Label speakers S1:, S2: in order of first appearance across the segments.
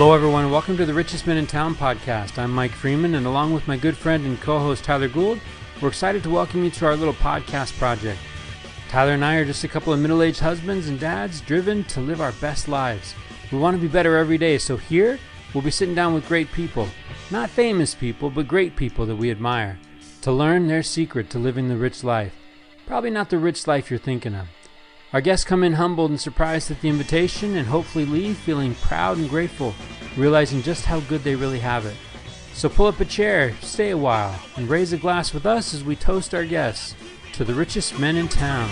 S1: Hello, everyone. Welcome to the Richest Men in Town podcast. I'm Mike Freeman, and along with my good friend and co-host Tyler Gould, we're excited to welcome you to our little podcast project. Tyler and I are just a couple of middle-aged husbands and dads driven to live our best lives. We want to be better every day, so here we'll be sitting down with great people. Not famous people, but great people that we admire, to learn their secret to living the rich life. Probably not the rich life you're thinking of. Our guests come in humbled and surprised at the invitation and hopefully leave feeling proud and grateful, realizing just how good they really have it. So pull up a chair, stay a while, and raise a glass with us as we toast our guests to the richest men in town.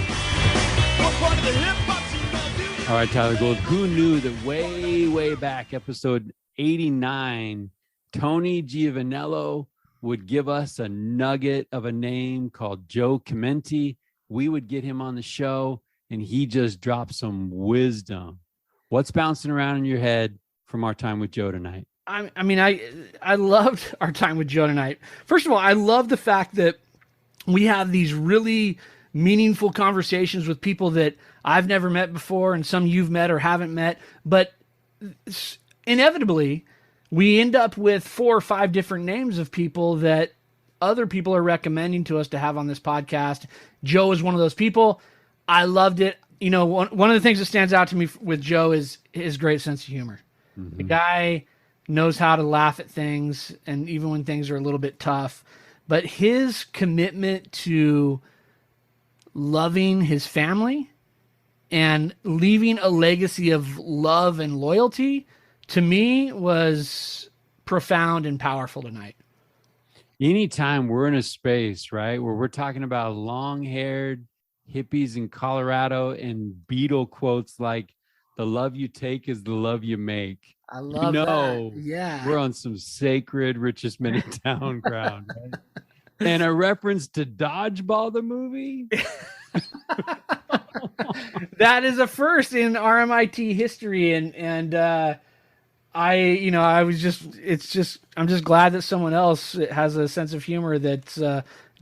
S1: All right, Tyler Gould, who knew that way back, episode 89, Tony Giovanello would give us a nugget of a name called Joe Chimenti. We would get him on the show, and he just dropped some wisdom. What's bouncing around in your head from our time with Joe tonight?
S2: I loved our time with Joe tonight. First of all, I love the fact that we have these really meaningful conversations with people that I've never met before and some you've met or haven't met. But inevitably, we end up with 4 or 5 different names of people that other people are recommending to us to have on this podcast. Joe is one of those people. I loved it. You know, one of the things that stands out to me with Joe is his great sense of humor. Mm-hmm. The guy knows how to laugh at things, and even when things are a little bit tough. But his commitment to loving his family and leaving a legacy of love and loyalty, to me, was profound and powerful tonight.
S1: Anytime we're in a space, right, where we're talking about long-haired hippies in Colorado and Beatle quotes like, "The love you take is the love you make."
S2: I love that. Yeah.
S1: We're on some sacred richest men in town ground, right? And a reference to Dodgeball, the movie.
S2: That is a first in RMIT history. And I'm just glad that someone else has a sense of humor that's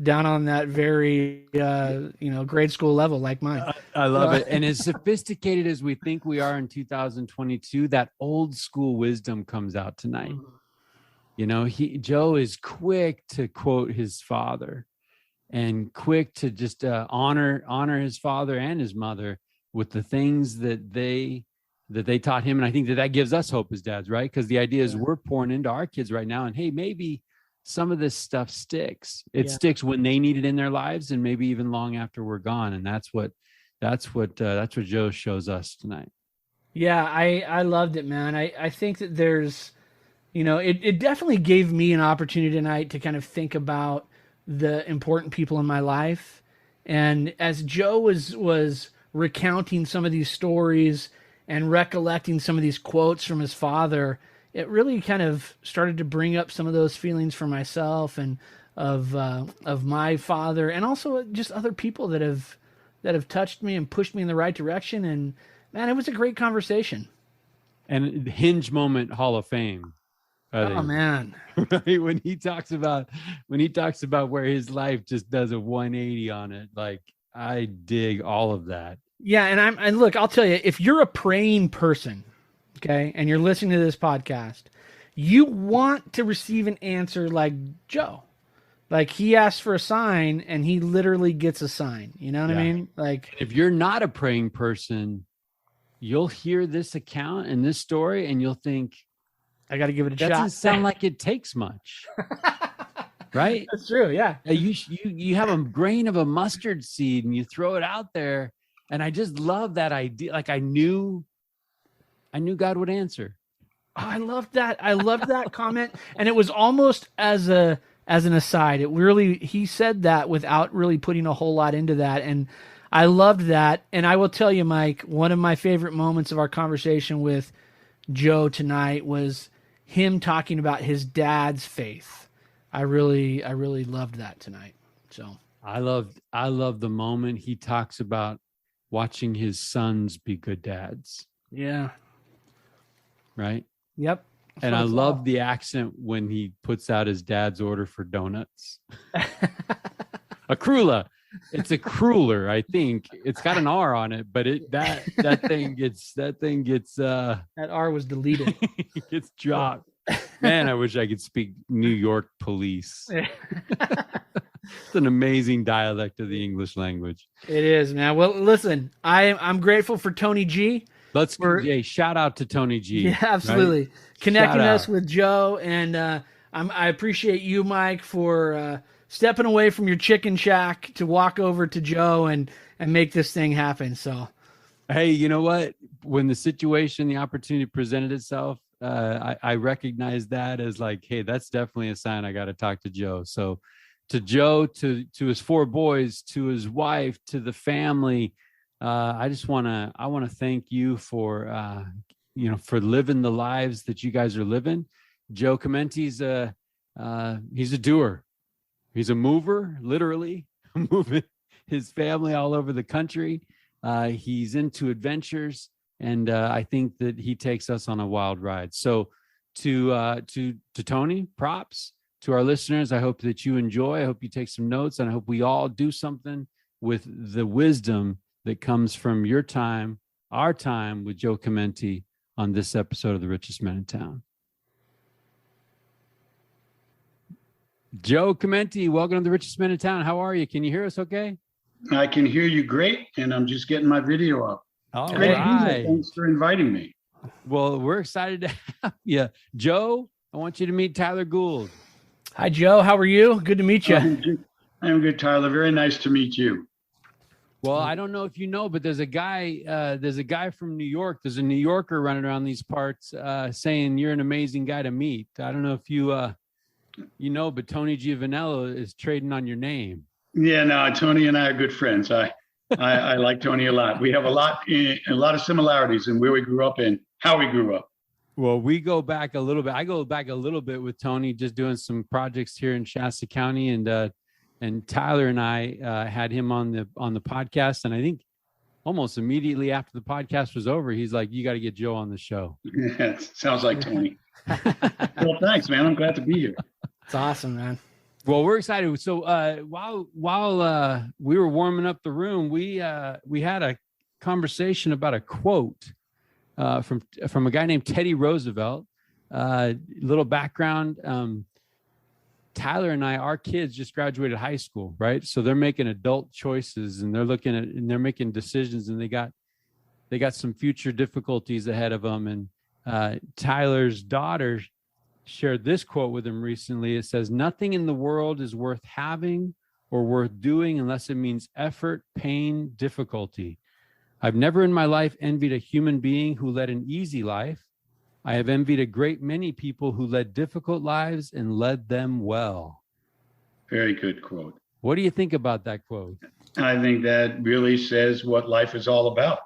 S2: down on that very, grade school level like mine.
S1: I love it. And as sophisticated as we think we are in 2022, that old school wisdom comes out tonight. You know, Joe is quick to quote his father and quick to just honor his father and his mother with the things that they taught him. And I think that gives us hope as dads, right? Because the idea is we're pouring into our kids right now. And hey, maybe some of this stuff sticks. It sticks when they need it in their lives, and maybe even long after we're gone. And that's what Joe shows us tonight.
S2: Yeah, I loved it, man. I think that there's, it definitely gave me an opportunity tonight to kind of think about the important people in my life. And as Joe was recounting some of these stories and recollecting some of these quotes from his father, it really kind of started to bring up some of those feelings for myself and of my father, and also just other people that have touched me and pushed me in the right direction. And man, it was a great conversation.
S1: And hinge moment, Hall of Fame.
S2: Oh man!
S1: Right, when he talks about where his life just does a 180 on it, like I dig all of that.
S2: Yeah, and look, I'll tell you, if you're a praying person, okay, and you're listening to this podcast, you want to receive an answer like Joe. Like, he asks for a sign and he literally gets a sign. You know what I mean? Like,
S1: if you're not a praying person, you'll hear this account and this story and you'll think,
S2: I got to give it a shot.
S1: Doesn't sound like it takes much. Right?
S2: That's true. Yeah.
S1: You have a grain of a mustard seed and you throw it out there. And I just love that idea. Like, I knew God would answer.
S2: Oh, I loved that. I loved that comment. And it was almost as an aside. He said that without really putting a whole lot into that. And I loved that. And I will tell you, Mike, one of my favorite moments of our conversation with Joe tonight was him talking about his dad's faith. I really loved that tonight. So
S1: I love the moment he talks about watching his sons be good dads.
S2: Yeah.
S1: Right?
S2: Yep.
S1: And I love the accent when he puts out his dad's order for donuts. A crulla. It's a cruller, I think. It's got an R on it, but that thing gets
S2: that R was deleted.
S1: gets dropped. Man, I wish I could speak New York police. It's an amazing dialect of the English language.
S2: It is, man. Well, listen, I'm grateful for Tony G.
S1: Shout out to Tony G.
S2: Yeah, absolutely.
S1: Right?
S2: Connecting us with Joe. And I appreciate you, Mike, for stepping away from your chicken shack to walk over to Joe and make this thing happen. So,
S1: hey, you know what? When the opportunity presented itself, I recognize that as like, hey, that's definitely a sign I got to talk to Joe. So to Joe, to his 4 boys, to his wife, to the family, I want to thank you for, for living the lives that you guys are living. Joe Chimenti's he's a doer. He's a mover, literally moving his family all over the country. He's into adventures, and I think that he takes us on a wild ride. So to Tony, props. To our listeners, I hope that you enjoy. I hope you take some notes, and I hope we all do something with the wisdom that comes from your time, our time with Joe Chimenti on this episode of The Richest Men in Town. Joe Chimenti, welcome to The Richest Men in Town. How are you? Can you hear us okay?
S3: I can hear you great, and I'm just getting my video up.
S1: All
S3: Great.
S1: right.
S3: Thanks for inviting me.
S1: Well, we're excited to have you. Joe, I want you to meet Tyler Gould.
S2: Hi, Joe. How are you? Good to meet you.
S3: I'm good, Tyler. Very nice to meet you.
S1: Well, I don't know if you know, but there's a guy from New York. There's a New Yorker running around these parts saying you're an amazing guy to meet. I don't know if you but Tony Giovanello is trading on your name.
S3: Yeah, no, Tony and I are good friends. I like Tony a lot. We have a lot of similarities in where we grew up and how we grew up.
S1: Well, we go back a little bit. I go back a little bit with Tony, just doing some projects here in Shasta County, and Tyler and I had him on the podcast, and I think almost immediately after the podcast was over, he's like, "You got to get Joe on the show."
S3: Yeah, sounds like Tony. Well, thanks, man. I'm glad to be here.
S2: It's awesome, man.
S1: Well, we're excited. So while we were warming up the room, we had a conversation about a quote from a guy named Teddy Roosevelt. Little background. Tyler and I, our kids just graduated high school, right? So they're making adult choices, and they're making decisions, and they got some future difficulties ahead of them. And Tyler's daughter shared this quote with him recently. It says, "Nothing in the world is worth having or worth doing unless it means effort, pain, difficulty. I've never in my life envied a human being who led an easy life. I have envied a great many people who led difficult lives and led them well."
S3: Very good quote.
S1: What do you think about that quote?
S3: I think that really says what life is all about,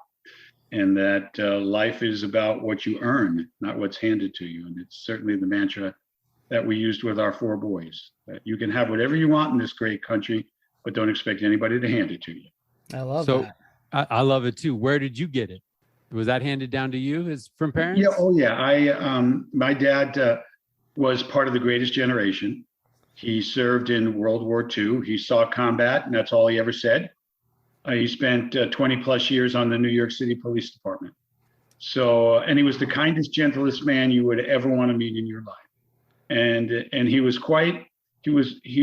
S3: and that life is about what you earn, not what's handed to you. And it's certainly the mantra that we used with our 4 boys, that you can have whatever you want in this great country, but don't expect anybody to hand it to you.
S2: I love that.
S1: I love it too. Where did you get it? Was that handed down to you from parents?
S3: Yeah. Oh, yeah. My dad was part of the greatest generation. He served in World War II. He saw combat, and that's all he ever said. He spent 20 plus years on the New York City Police Department. So, and he was the kindest, gentlest man you would ever want to meet in your life. And he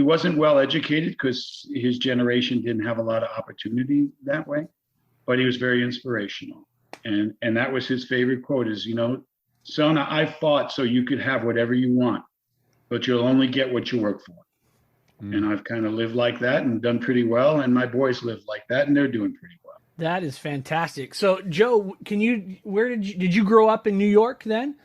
S3: wasn't well educated because his generation didn't have a lot of opportunity that way, but he was very inspirational. And that was his favorite quote is, "Son, I fought so you could have whatever you want, but you'll only get what you work for." And I've kind of lived like that and done pretty well. And my boys live like that, and they're doing pretty well.
S2: That is fantastic. So, Joe, did you grow up in New York then?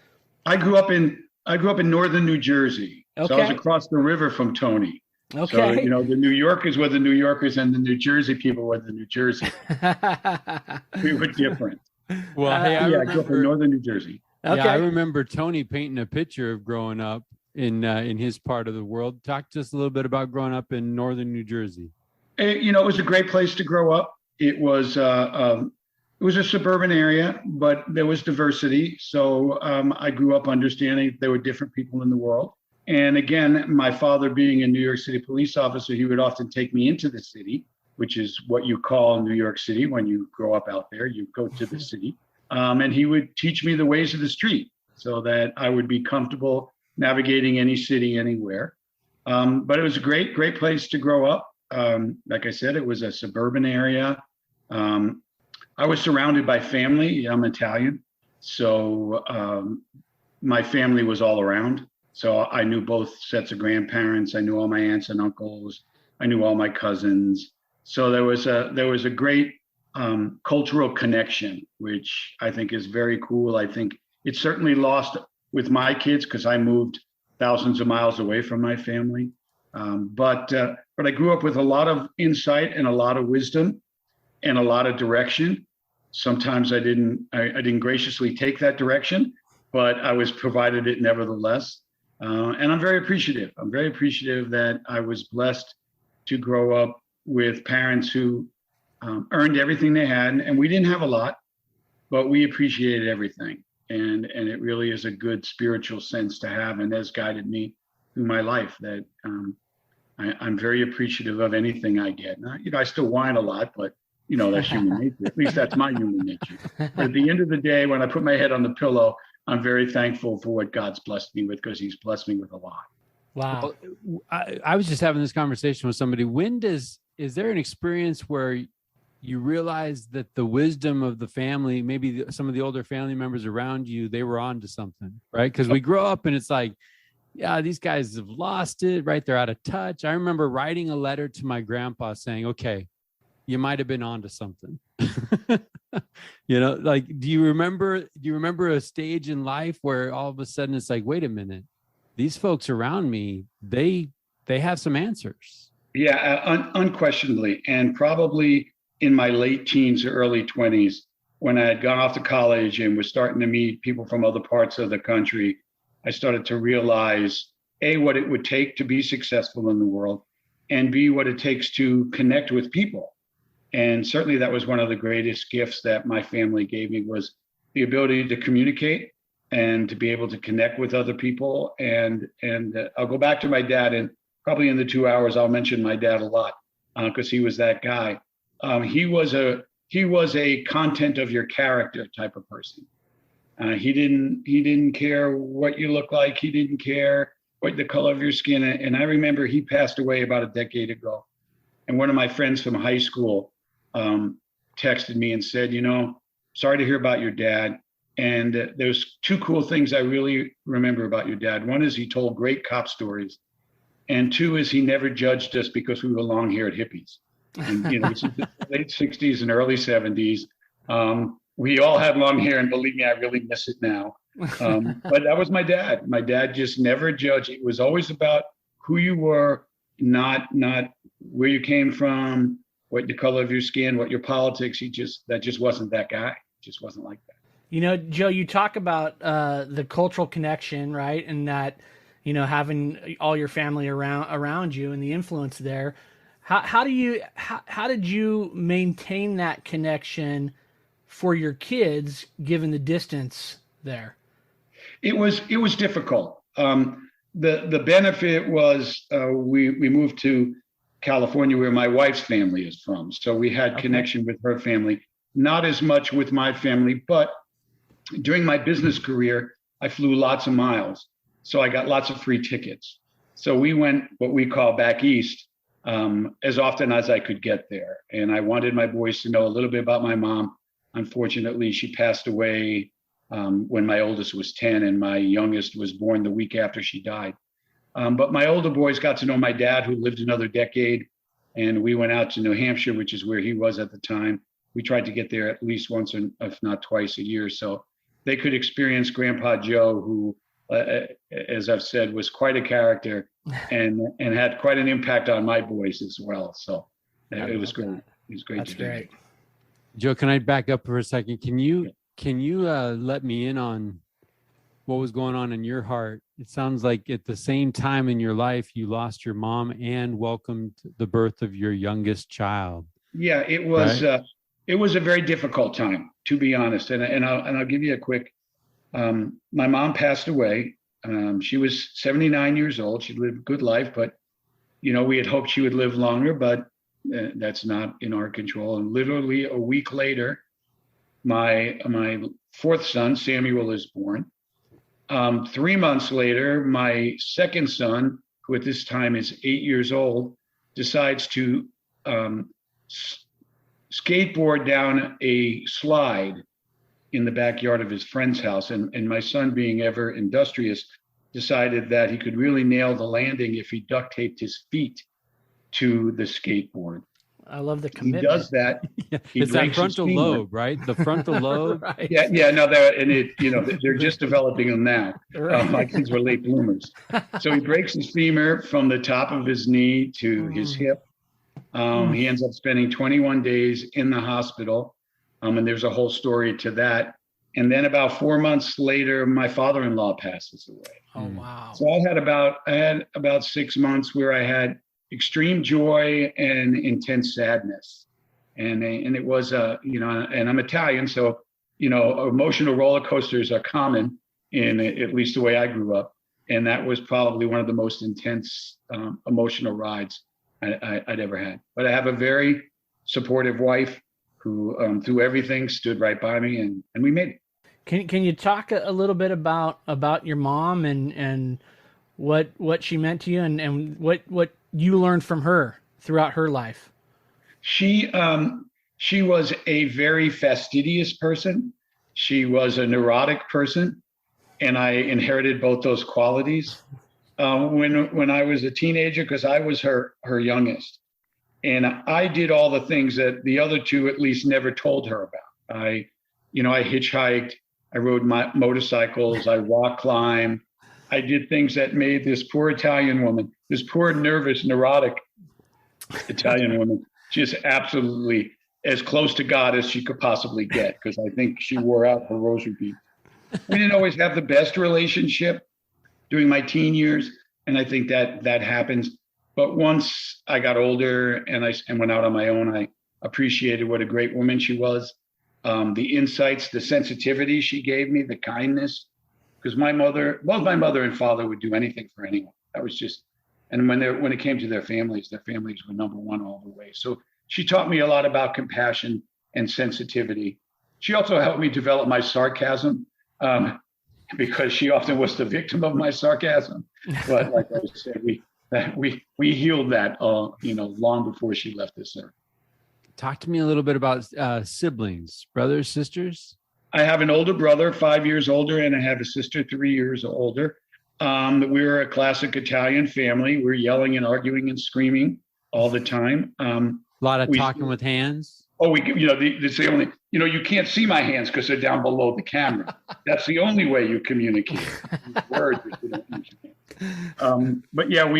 S3: I grew up in northern New Jersey.
S2: Okay.
S3: So I was across the river from Tony.
S2: Okay.
S3: So, the New Yorkers were the New Yorkers and the New Jersey people were the New Jersey. We were different.
S1: Well, hey,
S3: I grew up in northern New Jersey.
S2: Okay.
S1: Yeah, I remember Tony painting a picture of growing up in his part of the world. Talk to us a little bit about growing up in northern New Jersey.
S3: It was a great place to grow up. It was a suburban area, but there was diversity. So I grew up understanding there were different people in the world. And again, my father being a New York City police officer, he would often take me into the city which is what you call New York City when you grow up out there. You go to the city. And he would teach me the ways of the street so that I would be comfortable navigating any city, anywhere. But it was a great, great place to grow up. Like I said, it was a suburban area. I was surrounded by family. I'm Italian. So my family was all around. So I knew both sets of grandparents. I knew all my aunts and uncles. I knew all my cousins. So there was a great cultural connection, which I think is very cool. I think it's certainly lost with my kids because I moved thousands of miles away from my family. But I grew up with a lot of insight and a lot of wisdom and a lot of direction. Sometimes I didn't graciously take that direction, but I was provided it nevertheless. And I'm very appreciative. I'm very appreciative that I was blessed to grow up with parents who earned everything they had. And we didn't have a lot, but we appreciated everything. And it really is a good spiritual sense to have, and has guided me through my life, that I'm very appreciative of anything I get. Now, I still whine a lot, but that's human nature. At least that's my human nature. But at the end of the day, when I put my head on the pillow, I'm very thankful for what God's blessed me with, because he's blessed me with a lot.
S2: Wow.
S1: Well, I was just having this conversation with somebody. Is there an experience where you realize that the wisdom of the family, maybe some of the older family members around you, they were on to something, right? Because we grow up and it's like, yeah, these guys have lost it, right? They're out of touch. I remember writing a letter to my grandpa saying, okay, you might have been on to something. Like, do you remember a stage in life where all of a sudden it's like, wait a minute, these folks around me, they have some answers?
S3: Yeah, unquestionably. And probably in my late teens or early 20s, when I had gone off to college and was starting to meet people from other parts of the country, I started to realize, A, what it would take to be successful in the world, and B, what it takes to connect with people. And certainly that was one of the greatest gifts that my family gave me, was the ability to communicate and to be able to connect with other people. And I'll go back to my dad, and probably in the 2 hours, I'll mention my dad a lot, because he was that guy. He was a content of your character type of person. He didn't care what you look like. He didn't care what the color of your skin. And I remember he passed away about a decade ago. And one of my friends from high school texted me and said, sorry to hear about your dad. And there's two cool things I really remember about your dad. One is he told great cop stories. And two is he never judged us because we were long-haired hippies. And, this is the late 60s and early 70s. We all had long hair, and believe me, I really miss it now. But that was my dad. My dad just never judged. It was always about who you were, not where you came from, what the color of your skin, what your politics. That just wasn't that guy. Just wasn't like that.
S2: Joe, you talk about the cultural connection, right? And that, having all your family around you and the influence there. How did you maintain that connection for your kids, given the distance there?
S3: It was difficult. The benefit was we moved to California, where my wife's family is from. So we had connection with her family, not as much with my family, but during my business career, I flew lots of miles. So I got lots of free tickets. So we went what we call back east as often as I could get there. And I wanted my boys to know a little bit about my mom. Unfortunately, she passed away when my oldest was 10 and my youngest was born the week after she died. But my older boys got to know my dad, who lived another decade. And we went out to New Hampshire, which is where he was at the time. We tried to get there at least once, if not twice a year, so they could experience Grandpa Joe, who, as I've said, was quite a character and had quite an impact on my boys as well. So it was great. It was great.
S2: That's great.
S1: Joe, can I back up for a second? Can you let me in on what was going on in your heart? It sounds like at the same time in your life, you lost your mom and welcomed the birth of your youngest child.
S3: Yeah, it was. Right? It was a very difficult time, to be honest. And I'll give you a quick. My mom passed away. She was 79 years old. She lived a good life, but we had hoped she would live longer. But That's not in our control. And literally a week later, my fourth son, Samuel, is born. 3 months later, my second son, who at this time is 8 years old, decides to skateboard down a slide in the backyard of his friend's house. And my son, being ever industrious, decided that he could really nail the landing if he duct taped his feet to the skateboard.
S2: I love the commitment.
S3: He does that.
S1: Yeah.
S3: He
S1: It's that
S3: breaks his
S1: frontal
S3: femur.
S1: lobe, right? The frontal lobe.
S2: Right.
S3: Yeah. No, they're just developing them now.
S2: Right.
S3: My kids were late bloomers. So he breaks his femur from the top of his knee to his hip. He ends up spending 21 days in the hospital. And there's a whole story to that. And then about 4 months later, my father-in-law passes away.
S2: Oh, wow.
S3: So I had about 6 months where I had extreme joy and intense sadness. And it was, and I'm Italian, so, emotional roller coasters are common in at least the way I grew up. And that was probably one of the most intense emotional rides I'd ever had. But I have a very supportive wife who, through everything, stood right by me, and we made it.
S2: Can you talk a little bit about your mom and what she meant to you and what you learned from her throughout her life? She
S3: was a very fastidious person. She was a neurotic person, and I inherited both those qualities. When I was a teenager, because I was her youngest, and I did all the things that the other two at least never told her about. I hitchhiked, I rode motorcycles, I rock climbed. I did things that made this poor Italian woman, this poor, nervous, neurotic Italian woman, just absolutely as close to God as she could possibly get, because I think she wore out her rosary bead. We didn't always have the best relationship during my teen years, and I think that happens. But once I got older and went out on my own, I appreciated what a great woman she was. The insights, the sensitivity she gave me, the kindness, because both my mother and father would do anything for anyone. That was just, and when it came to their families were number one all the way. So she taught me a lot about compassion and sensitivity. She also helped me develop my sarcasm, because she often was the victim of my sarcasm. But like I said, we healed that, long before she left this earth.
S1: Talk to me a little bit about siblings, brothers, sisters.
S3: I have an older brother, 5 years older, and I have a sister 3 years older. We're a classic Italian family. We're yelling and arguing and screaming all the time.
S1: A lot of talking with hands.
S3: Oh, it's the only, you can't see my hands because they're down below the camera. That's the only way you communicate. Words, you don't use your hands. But yeah,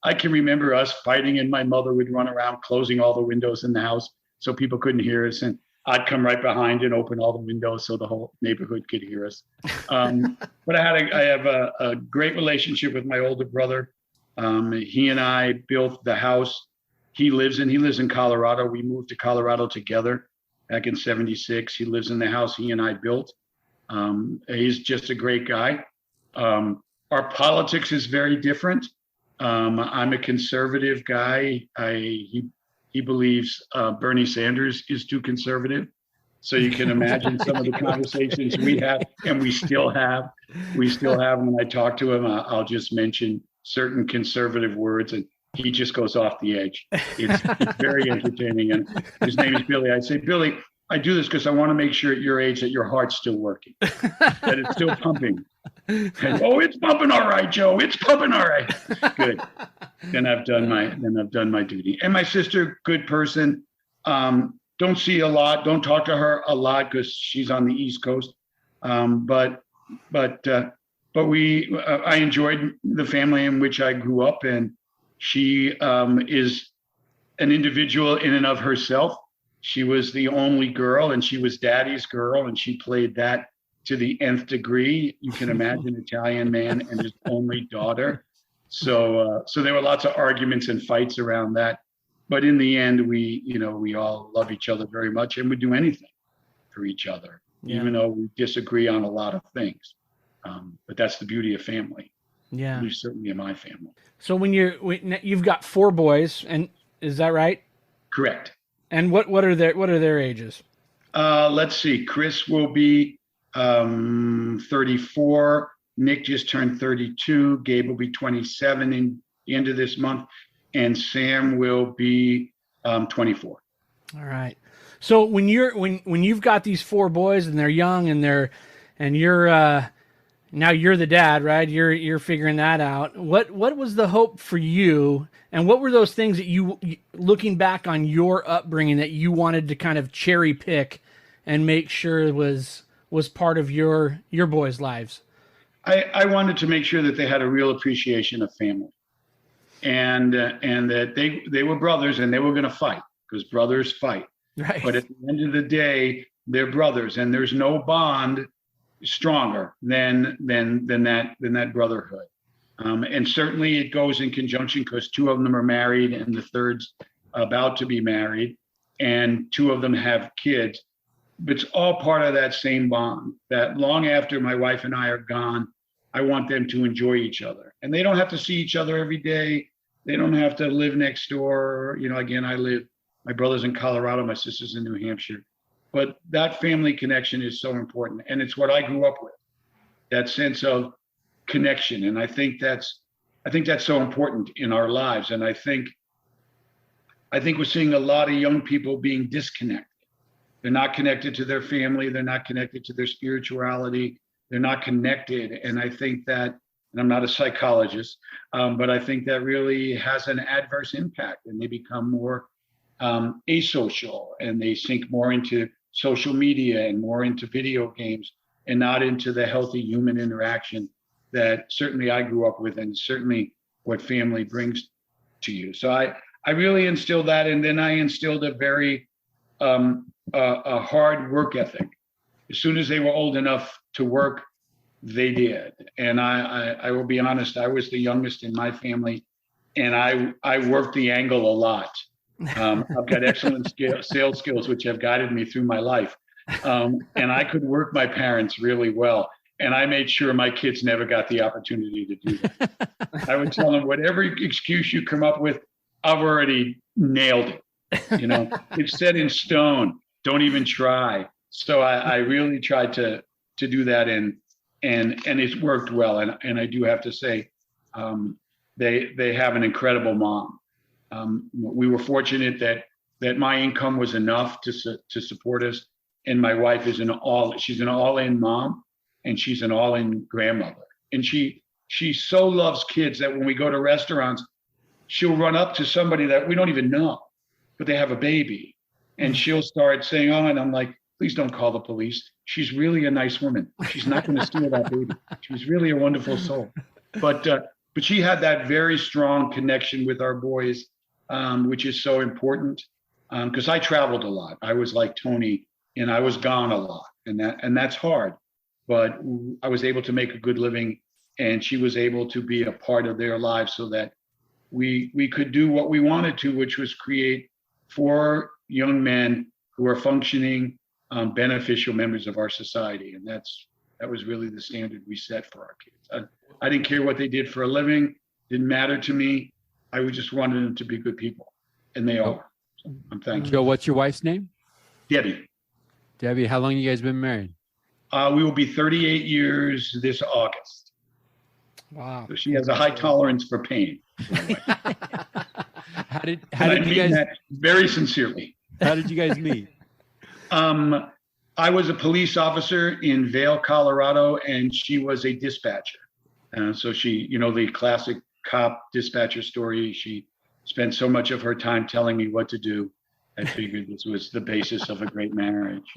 S3: I can remember us fighting, and my mother would run around closing all the windows in the house so people couldn't hear us. And I'd come right behind and open all the windows so the whole neighborhood could hear us. But I have a great relationship with my older brother. He and I built the house. He lives in Colorado. We moved to Colorado together back in '76. He lives in the house he and I built. He's just a great guy. Our politics is very different. I'm a conservative guy. He believes Bernie Sanders is too conservative. So you can imagine some of the conversations we have, and we still have. When I talk to him, I'll just mention certain conservative words, and he just goes off the edge. It's very entertaining. And his name is Billy. I say, Billy, I do this because I want to make sure at your age that your heart's still working, that it's still pumping. And, it's pumping all right, Joe. It's pumping all right. Good. Then I've done my duty. And my sister, good person. Don't see a lot. Don't talk to her a lot because she's on the East Coast. But I enjoyed the family in which I grew up, and she is an individual in and of herself. She was the only girl, and she was daddy's girl, and she played that to the nth degree. You can imagine an Italian man and his only daughter. So there were lots of arguments and fights around that. But in the end, we all love each other very much, and would do anything for each other, even though we disagree on a lot of things. But that's the beauty of family.
S2: Yeah,
S3: at least certainly in my family.
S2: So when you've got 4 boys, and is that right?
S3: Correct.
S2: And what are their ages?
S3: Let's see. Chris will be 34. Nick just turned 32. Gabe will be 27 in the end of this month, and Sam will be 24.
S2: All right. So when you've got these 4 boys and they're young and you're now you're the dad, right? You're figuring that out. What was the hope for you, and what were those things that you looking back on your upbringing that you wanted to kind of cherry pick and make sure was part of your boys' lives?
S3: I wanted to make sure that they had a real appreciation of family, and that they were brothers and they were going to fight, because brothers fight.
S2: Right.
S3: But at the end of the day, they're brothers, and there's no bond stronger than that brotherhood. And certainly it goes in conjunction, because 2 of them are married and the third's about to be married, and 2 of them have kids. But it's all part of that same bond, that long after my wife and I are gone, I want them to enjoy each other. And they don't have to see each other every day. They don't have to live next door. Again, my brother's in Colorado, my sister's in New Hampshire. But that family connection is so important. And it's what I grew up with, that sense of connection. And I think that's so important in our lives. And I think we're seeing a lot of young people being disconnected. They're not connected to their family. They're not connected to their spirituality. They're not connected. And I think that, and I'm not a psychologist, but I think that really has an adverse impact, and they become more asocial, and they sink more into social media and more into video games, and not into the healthy human interaction that certainly I grew up with, and certainly what family brings to you. So I really instilled that, and then I instilled a very a hard work ethic. As soon as they were old enough to work, they did. And I will be honest, I was the youngest in my family, and I worked the angle a lot. I've got excellent sales skills, which have guided me through my life. And I could work my parents really well. And I made sure my kids never got the opportunity to do that. I would tell them, whatever excuse you come up with, I've already nailed it. It's set in stone. Don't even try. So I really tried to do that, and it's worked well. And I do have to say, they have an incredible mom. We were fortunate that my income was enough to support us, and my wife is she's an all-in mom, and she's an all-in grandmother. And she so loves kids that when we go to restaurants, she'll run up to somebody that we don't even know, but they have a baby, and she'll start saying, "Oh," and I'm like, "Please don't call the police. She's really a nice woman. She's not going to steal that baby. She's really a wonderful soul." But she had that very strong connection with our boys, which is so important, because I traveled a lot. I was like Tony, and I was gone a lot, and that's hard. But I was able to make a good living, and she was able to be a part of their lives, so that we could do what we wanted to, which was create 4 young men who are functioning, beneficial members of our society. And that was really the standard we set for our kids. I didn't care what they did for a living. Didn't matter to me. I just wanted them to be good people, and they are. So I'm thankful.
S1: Joe, what's your wife's name?
S3: Debbie.
S1: Debbie, how long you guys been married?
S3: We will be 38 years this August.
S2: Wow.
S3: So she has a high tolerance for pain.
S1: How did you guys?
S3: That very sincerely.
S1: How did you guys meet?
S3: I was a police officer in Vail, Colorado, and she was a dispatcher. So she, the classic cop dispatcher story. She spent so much of her time telling me what to do. I figured this was the basis of a great marriage.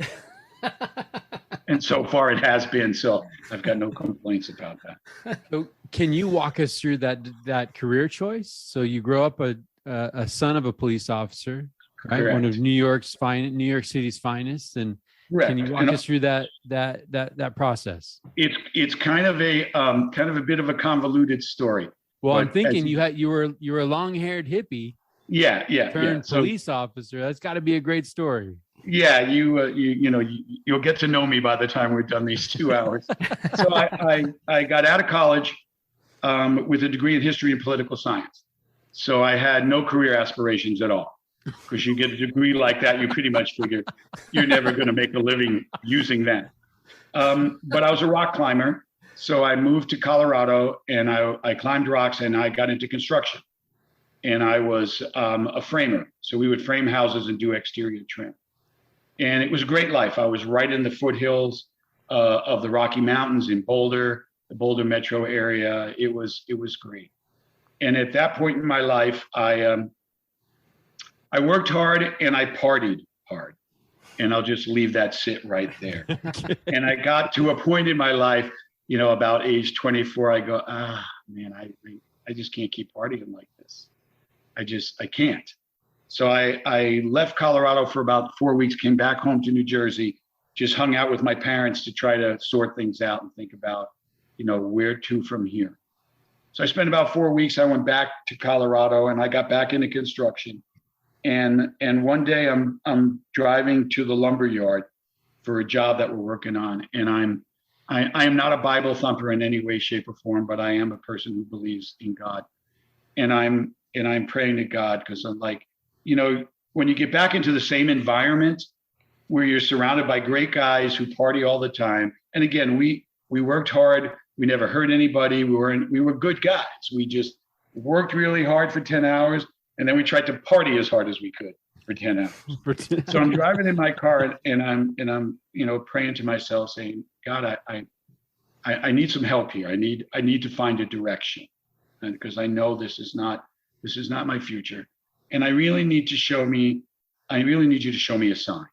S3: And so far it has been, so I've got no complaints about that.
S1: So can you walk us through that career choice? So you grow up a son of a police officer, right?
S3: Correct.
S1: One of New York City's finest. And
S3: Correct.
S1: Can you walk us through that process?
S3: It's kind of a bit of a convoluted story.
S1: Well, I'm thinking you were a long-haired hippie.
S3: Yeah.
S1: Turned police officer. That's got to be a great story.
S3: Yeah, you'll get to know me by the time we're done these 2 hours. So I got out of college with a degree in history and political science. So I had no career aspirations at all. because you get a degree like that, you pretty much figure you're never going to make a living using that. But I was a rock climber. So I moved to Colorado and I climbed rocks and I got into construction. And I was a framer. So we would frame houses and do exterior trim. And it was a great life. I was right in the foothills of the Rocky Mountains in Boulder, the Boulder metro area. It was great. And at that point in my life, I worked hard and I partied hard. And I'll just leave that sit right there. And I got to a point in my life, about age 24, I go, man, I just can't keep partying like this. I can't. So I left Colorado for about 4 weeks, came back home to New Jersey, just hung out with my parents to try to sort things out and think about, where to from here. So I spent about 4 weeks. I went back to Colorado and I got back into construction. And one day I'm driving to the lumber yard for a job that we're working on. And I am not a Bible thumper in any way, shape, or form, but I am a person who believes in God. And I'm praying to God because I'm like, when you get back into the same environment where you're surrounded by great guys who party all the time. And again, we worked hard. We never hurt anybody. We were good guys. We just worked really hard for 10 hours. And then we tried to party as hard as we could for 10 hours. So I'm driving in my car and I'm praying to myself saying, God, I need some help here. I need to find a direction. And because I know this is not my future. And I really need you to show me a sign.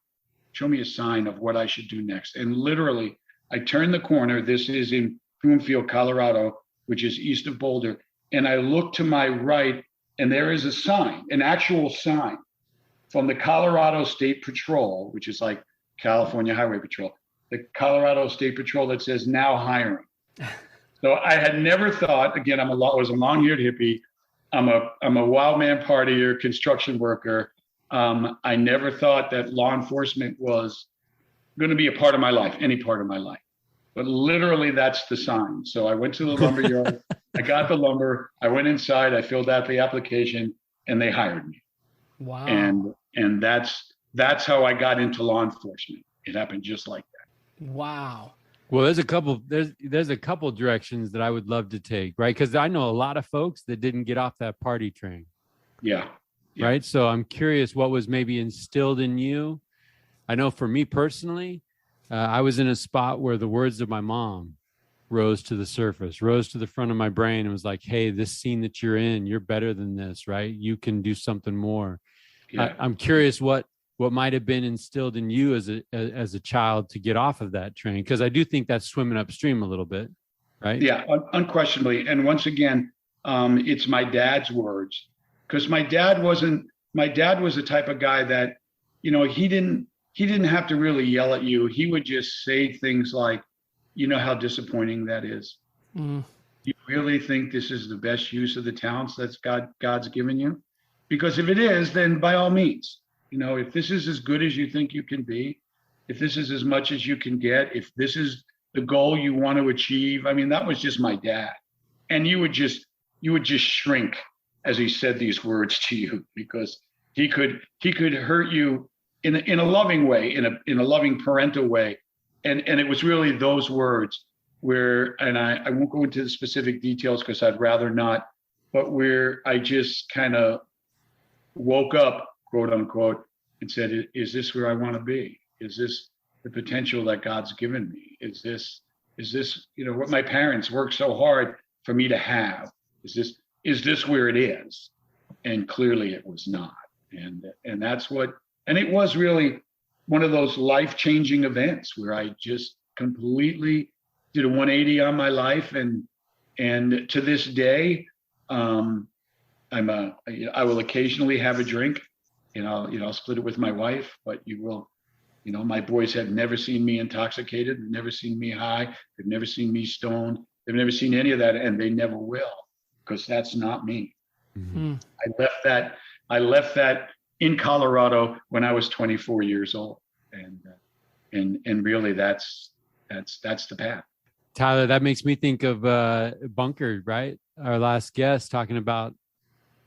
S3: Show me a sign of what I should do next. And literally, I turned the corner. This is in Broomfield, Colorado, which is east of Boulder. And I look to my right, and there is a sign, an actual sign from the Colorado State Patrol, which is like California Highway Patrol, the Colorado State Patrol that says now hiring. So I had never thought, again, I was a long-haired hippie. I'm a wild man partier, construction worker. I never thought that law enforcement was going to be a part of my life, any part of my life. But literally, that's the sign. So I went to the lumber yard. I got the lumber. I went inside. I filled out the application, and they hired me.
S2: Wow.
S3: And that's how I got into law enforcement. It happened just like that.
S2: Wow.
S1: Well, there's a couple directions that I would love to take, right? Because I know a lot of folks that didn't get off that party train.
S3: Yeah.
S1: Right. So I'm curious what was maybe instilled in you. I know for me personally, I was in a spot where the words of my mom rose to the surface, rose to the front of my brain and was like, hey, this scene that you're in, you're better than this, right? You can do something more. Yeah. I'm curious what might have been instilled in you as a child to get off of that train. Because I do think that's swimming upstream a little bit, right?
S3: Yeah, unquestionably. And once again, it's my dad's words. Because my dad was the type of guy that, he didn't have to really yell at you. He would just say things like, how disappointing that is. Mm. You really think this is the best use of the talents that's God's given you? Because if it is, then by all means, if this is as good as you think you can be, if this is as much as you can get, if this is the goal you want to achieve, that was just my dad. And you would just shrink as he said these words to you, because he could hurt you in a loving way, in a loving parental way. And it was really those words where, and I won't go into the specific details because I'd rather not, but where I just kind of woke up, quote unquote, and said, is this where I want to be? Is this the potential that God's given me? Is this, what my parents worked so hard for me to have? Is this where it is? And clearly it was not. And that's what, and it was really one of those life-changing events where I just completely did a 180 on my life. And to this day, I will occasionally have a drink, I'll split it with my wife, but my boys have never seen me intoxicated. They've never seen me high. They've never seen me stoned. They've never seen any of that. And they never will, because that's not me. Mm-hmm. I left that in Colorado when I was 24 years old. And really that's the path.
S1: Tyler, that makes me think of Bunker, right? Our last guest talking about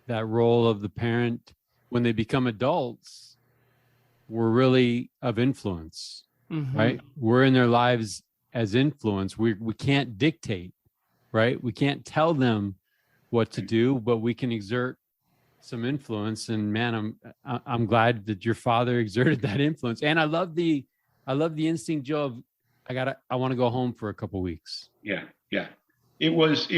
S1: that role of the parent when they become adults, we're really of influence, right? We're in their lives as influence. We can't dictate, right? We can't tell them what to do, but we can exert some influence. And man, I'm glad that your father exerted that influence. And I love the instinct, Joe, of I want to go home for a couple of weeks.
S3: Yeah. It was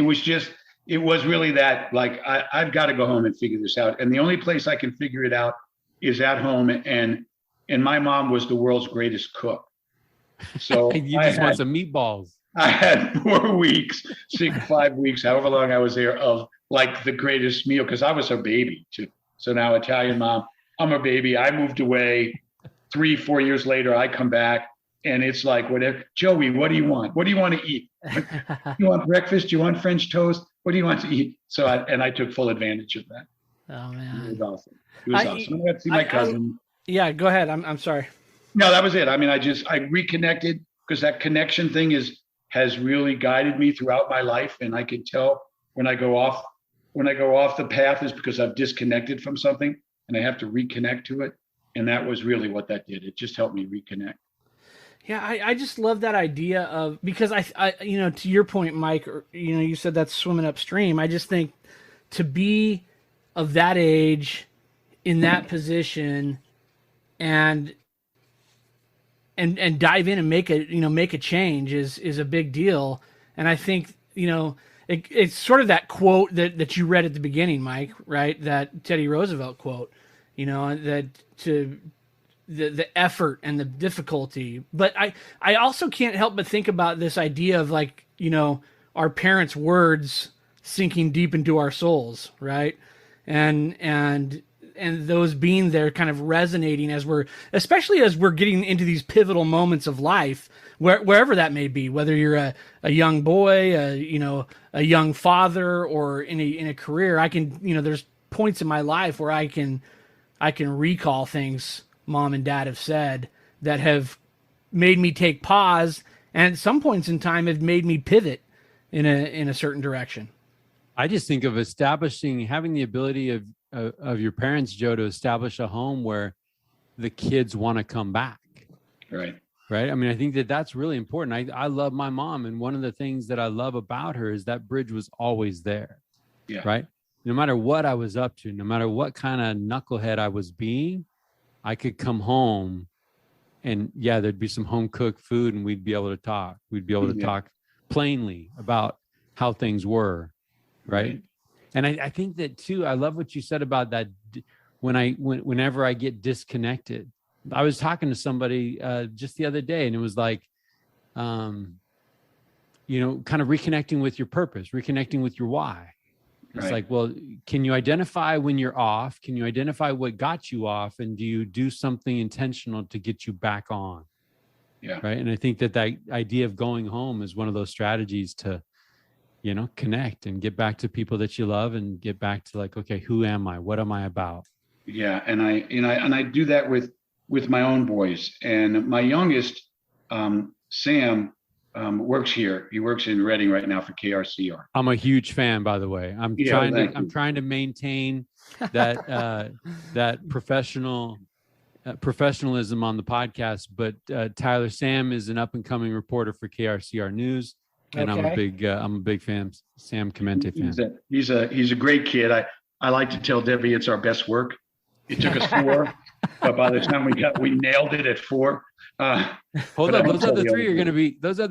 S3: really that, like, I've got to go home and figure this out. And the only place I can figure it out is at home. And my mom was the world's greatest cook. So
S1: you just want some meatballs.
S3: I had 4 weeks, 5 weeks, however long I was there, of like the greatest meal, because I was her baby too. So now Italian mom, I'm her baby. I moved away 3-4 years later. I come back and it's like, whatever, Joey, what do you want? What do you want to eat? You want breakfast? You want French toast? What do you want to eat? So I took full advantage of that.
S2: Oh man,
S3: it was awesome. I got to see my cousin.
S2: Yeah, go ahead. I'm sorry.
S3: No, that was it. I mean, I reconnected, because that connection thing has really guided me throughout my life. And I can tell when I go off the path is because I've disconnected from something and I have to reconnect to it. And that was really what that did. It just helped me reconnect.
S2: Yeah, I just love that idea of, because I to your point, Mike, you said that's swimming upstream. I just think to be of that age in that position and dive in and make a change is a big deal. And I think, it's sort of that quote that you read at the beginning, Mike, right? That Teddy Roosevelt quote, that to the effort and the difficulty. But I also can't help but think about this idea of, like, our parents' words sinking deep into our souls, right? And those being there kind of resonating especially as we're getting into these pivotal moments of life, wherever that may be, whether you're a young boy, a young father, or in a career. I can, there's points in my life where I can recall things mom and dad have said that have made me take pause, and at some points in time have made me pivot in a certain direction.
S1: I just think of having the ability of your parents, Joe, to establish a home where the kids want to come back.
S3: Right.
S1: I mean, I think that's really important. I love my mom. And one of the things that I love about her is that bridge was always there.
S3: Yeah.
S1: Right. No matter what I was up to, no matter what kind of knucklehead I was being, I could come home and there'd be some home cooked food and we'd be able to talk. We'd be able to talk plainly about how things were. Right. And I think that too, I love what you said about that. Whenever I get disconnected, I was talking to somebody just the other day, and it was like, kind of reconnecting with your purpose, reconnecting with your why. It's like, well, can you identify when you're off? Can you identify what got you off? And do you do something intentional to get you back on?
S3: Yeah.
S1: Right. And I think that idea of going home is one of those strategies to, connect and get back to people that you love and get back to, like, okay, who am I? What am I about?
S3: Yeah. And I do that with my own boys. And my youngest, Sam, works here. He works in Reading right now for KRCR.
S1: I'm a huge fan, by the way. I'm trying to maintain that that professionalism on the podcast. But Tyler, Sam is an up and coming reporter for KRCR News, and I'm a big fan, Sam Chimenti fan.
S3: He's a great kid. I like to tell Debbie it's our best work. It took us 4, but by the time we nailed it at 4.
S1: Hold on, those other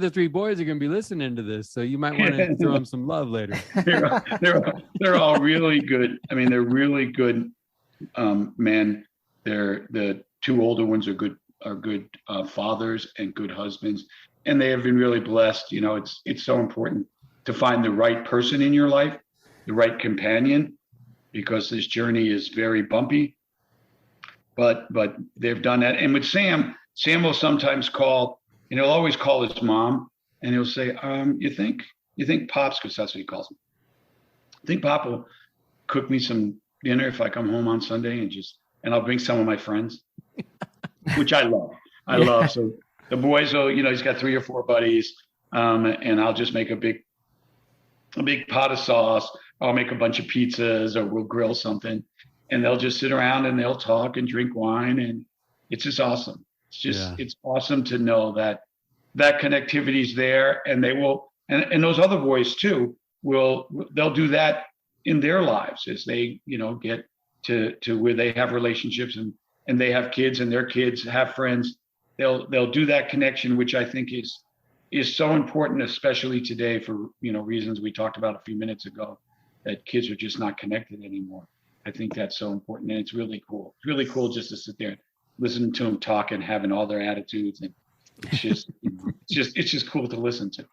S1: 3 boys are gonna be listening to this, so you might want to throw them some love later.
S3: They're all really good. I mean, they're really good men. The 2 older ones are good fathers and good husbands, and they have been really blessed. It's so important to find the right person in your life, the right companion, because this journey is very bumpy. But they've done that. And with Sam will sometimes call, and he'll always call his mom, and he'll say, you think Pops, because that's what he calls him, I think Pop will cook me some dinner if I come home on Sunday, and I'll bring some of my friends, which I love. I love. So the boys will, he's got 3 or 4 buddies, and I'll just make a big pot of sauce. I'll make a bunch of pizzas, or we'll grill something. and they'll just sit around and they'll talk and drink wine, and it's just awesome. It's awesome to know that connectivity is there, and they will, and those other boys too they'll do that in their lives as they, get to where they have relationships and they have kids and their kids have friends. They'll do that connection, which I think is so important, especially today for, reasons we talked about a few minutes ago, that kids are just not connected anymore. I think that's so important, and it's really cool. It's really cool just to sit there and listen to them talk and having all their attitudes, and it's just cool to listen to.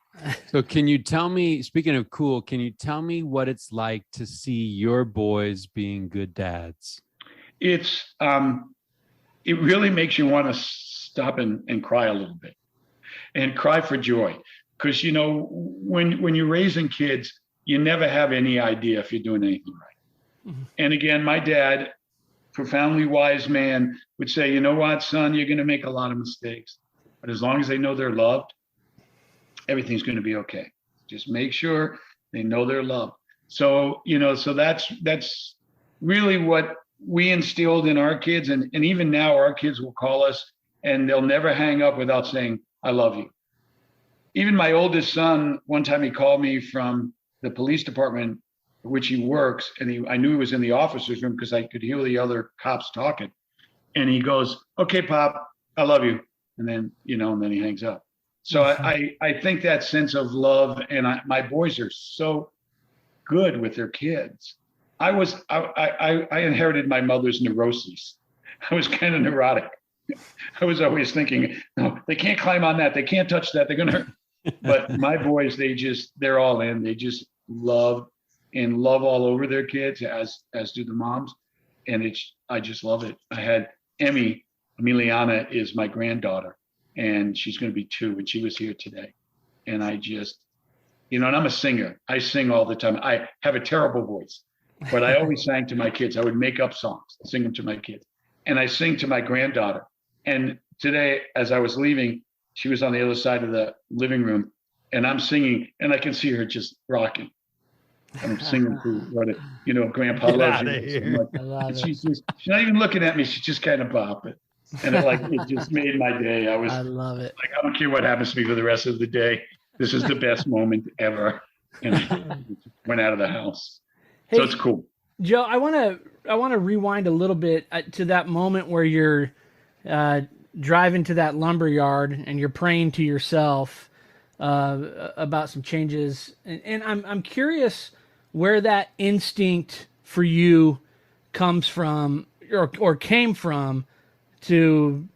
S1: So can you tell me, speaking of cool, can you tell me what it's like to see your boys being good dads?
S3: It's it really makes you want to stop and cry a little bit, and cry for joy, because when you're raising kids, you never have any idea if you're doing anything right. Mm-hmm. And again, my dad, profoundly wise man, would say, you know what, son, you're going to make a lot of mistakes, but as long as they know they're loved, everything's going to be okay. Just make sure they know they're loved. So, so that's really what we instilled in our kids. And even now our kids will call us and they'll never hang up without saying, I love you. Even my oldest son, one time he called me from the police department, which he works, and I knew he was in the officer's room because I could hear the other cops talking. And he goes, okay, Pop, I love you. And then, and then he hangs up. So I think that sense of love, and my boys are so good with their kids. I inherited my mother's neuroses. I was kind of neurotic. I was always thinking, no, they can't climb on that. They can't touch that. They're going to hurt. But my boys, they're all in. They just love all over their kids, as do the moms. And I just love it. I had Emiliana is my granddaughter, and she's going to be 2, and she was here today. And I just, and I'm a singer. I sing all the time. I have a terrible voice, but I always sang to my kids. I would make up songs, sing them to my kids. And I sing to my granddaughter. And today, as I was leaving, she was on the other side of the living room, and I'm singing, and I can see her just rocking. I'm singing to Grandpa loves you. So much. She's not even looking at me. She's just kind of bopping. And it just made my day. I
S2: love it.
S3: Like, I don't care what happens to me for the rest of the day. This is the best moment ever. And I went out of the house.
S2: Hey,
S3: so it's cool.
S2: Joe, I want to rewind a little bit to that moment where you're driving to that lumber yard and you're praying to yourself about some changes. And I'm curious where that instinct for you comes from or came from to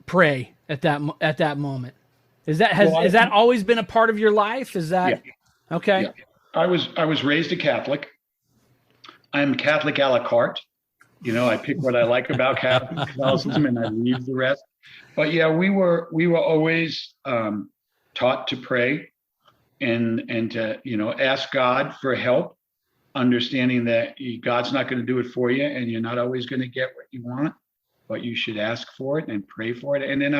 S2: pray at that moment. Is that always been a part of your life? Is that okay?
S3: Yeah. I was raised a Catholic. I'm Catholic a la carte. I pick what I like about Catholicism and I leave the rest. But yeah, we were always taught to pray and to ask God for help, understanding that God's not going to do it for you, and you're not always going to get what you want, but you should ask for it and pray for it. And then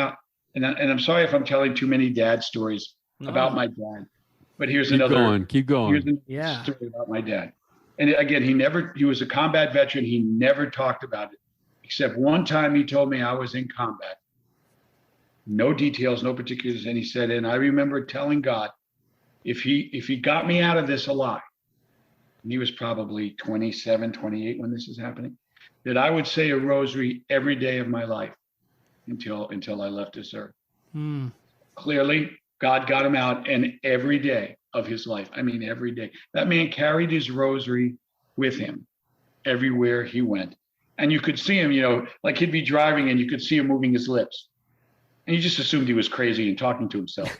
S3: and I'm sorry if I'm telling too many dad stories about my dad, but here's another.
S1: Keep going.
S3: Here's another story about my dad. And again, he was a combat veteran. He never talked about it, except one time he told me I was in combat. No details, no particulars. And he said, and I remember telling God, if he got me out of this alive, and he was probably 27, 28 when this is happening, that I would say a rosary every day of my life until I left this earth. Clearly, God got him out, and every day of his life, I mean, every day, that man carried his rosary with him everywhere he went. And you could see him, like he'd be driving and you could see him moving his lips. And you just assumed he was crazy and talking to himself.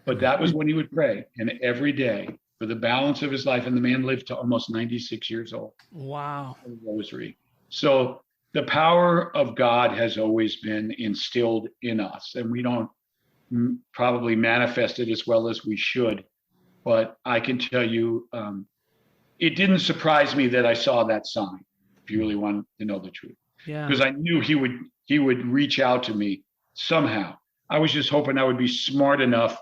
S3: But that was when he would pray. And every day for the balance of his life. And the man lived to almost 96 years old.
S2: Wow.
S3: Rosary. So the power of God has always been instilled in us. And we don't probably manifest it as well as we should. But I can tell you, it didn't surprise me that I saw that sign, if you really want to know the truth.
S2: Yeah.
S3: Because I knew he would reach out to me somehow. I was just hoping I would be smart enough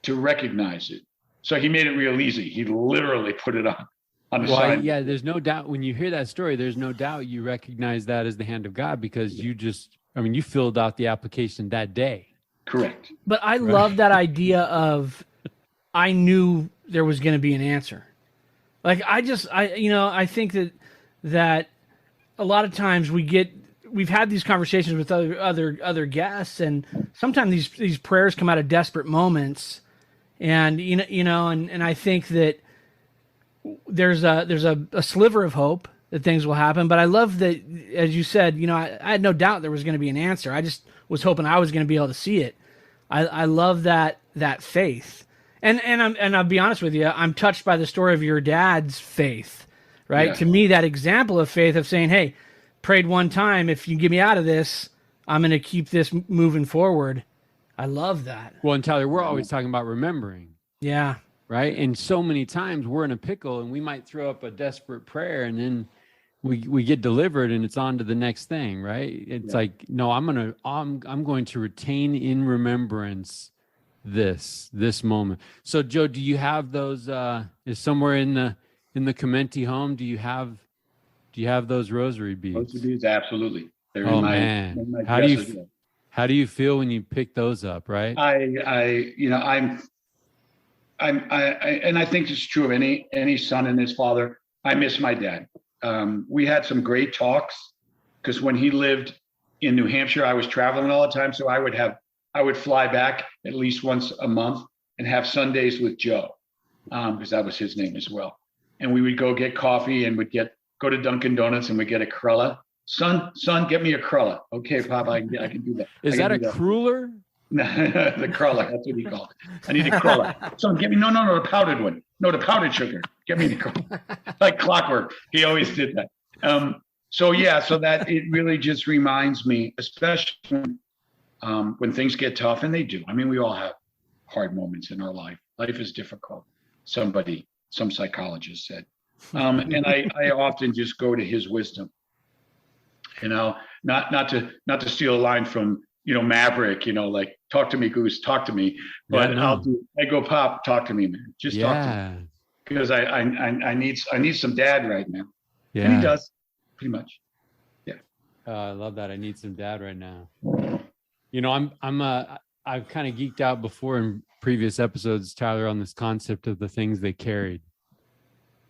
S3: to recognize it. So he made it real easy. He literally put it on on
S1: Well,
S3: assignment.
S1: yeah, there's no doubt when you hear that story, there's no doubt you recognize that as the hand of God because you filled out the application that day.
S3: Correct.
S2: But I love that idea of I knew there was going to be an answer. Like I think that a lot of times we've had these conversations with other guests, and sometimes these prayers come out of desperate moments, and and I think that there's a sliver of hope that things will happen. But I love that, as you said, I had no doubt there was going to be an answer. I just was hoping I was going to be able to see it. I love that faith. And I'll be honest with you, I'm touched by the story of your dad's faith, right?
S3: Yeah.
S2: To me, that example of faith of saying, hey, prayed one time, if you get me out of this, I'm going to keep this moving forward. I love that.
S1: Well, and Tyler, we're always talking about remembering.
S2: Yeah.
S1: Right. And so many times we're in a pickle and we might throw up a desperate prayer and then we get delivered and it's on to the next thing. Right. It's like, no, I'm going to retain in remembrance this moment. So Joe, do you have those is somewhere in the Chimenti home, do you have those rosary beads?
S3: Rosary beads, absolutely. They're
S1: oh
S3: in my,
S1: man,
S3: in my
S1: how do you feel when you pick those up? Right.
S3: And I think it's true of any son and his father. I miss my dad. We had some great talks because when he lived in New Hampshire, I was traveling all the time. So I would fly back at least once a month and have Sundays with Joe, because that was his name as well. And we would go get coffee and go to Dunkin' Donuts and we'd get a crulla. Son, get me a crulla. Okay, Pop, I can do that.
S1: Is that a cruller?
S3: The cruller, that's what he called it. I need a cruller. Son, get me no, the powdered one. No, the powdered sugar. Get me the cruller. Like clockwork. He always did that. So that it really just reminds me, especially when things get tough, and they do. I mean, we all have hard moments in our life. Life is difficult. Some psychologist said. And I often just go to his wisdom. Not to steal a line from Maverick, like talk to me, Goose, talk to me. But I go, Pop, talk to me, man. Just talk to me. Because I need some dad right now. Yeah. And he does, pretty much. Yeah.
S1: I love that. I need some dad right now. I've kind of geeked out before in previous episodes, Tyler, on this concept of the things they carried,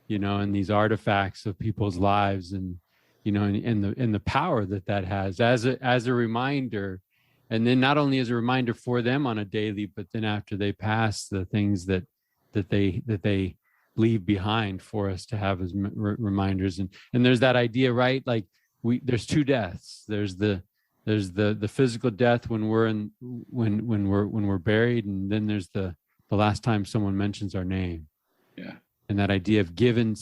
S1: and these artifacts of people's lives and the power that has as a reminder. And then not only as a reminder for them on a daily, but then after they pass, the things that they leave behind for us to have as reminders. And there's that idea, right? Like there's two deaths. There's the physical death when we're buried, and then there's the last time someone mentions our name.
S3: Yeah.
S1: And that idea of leaving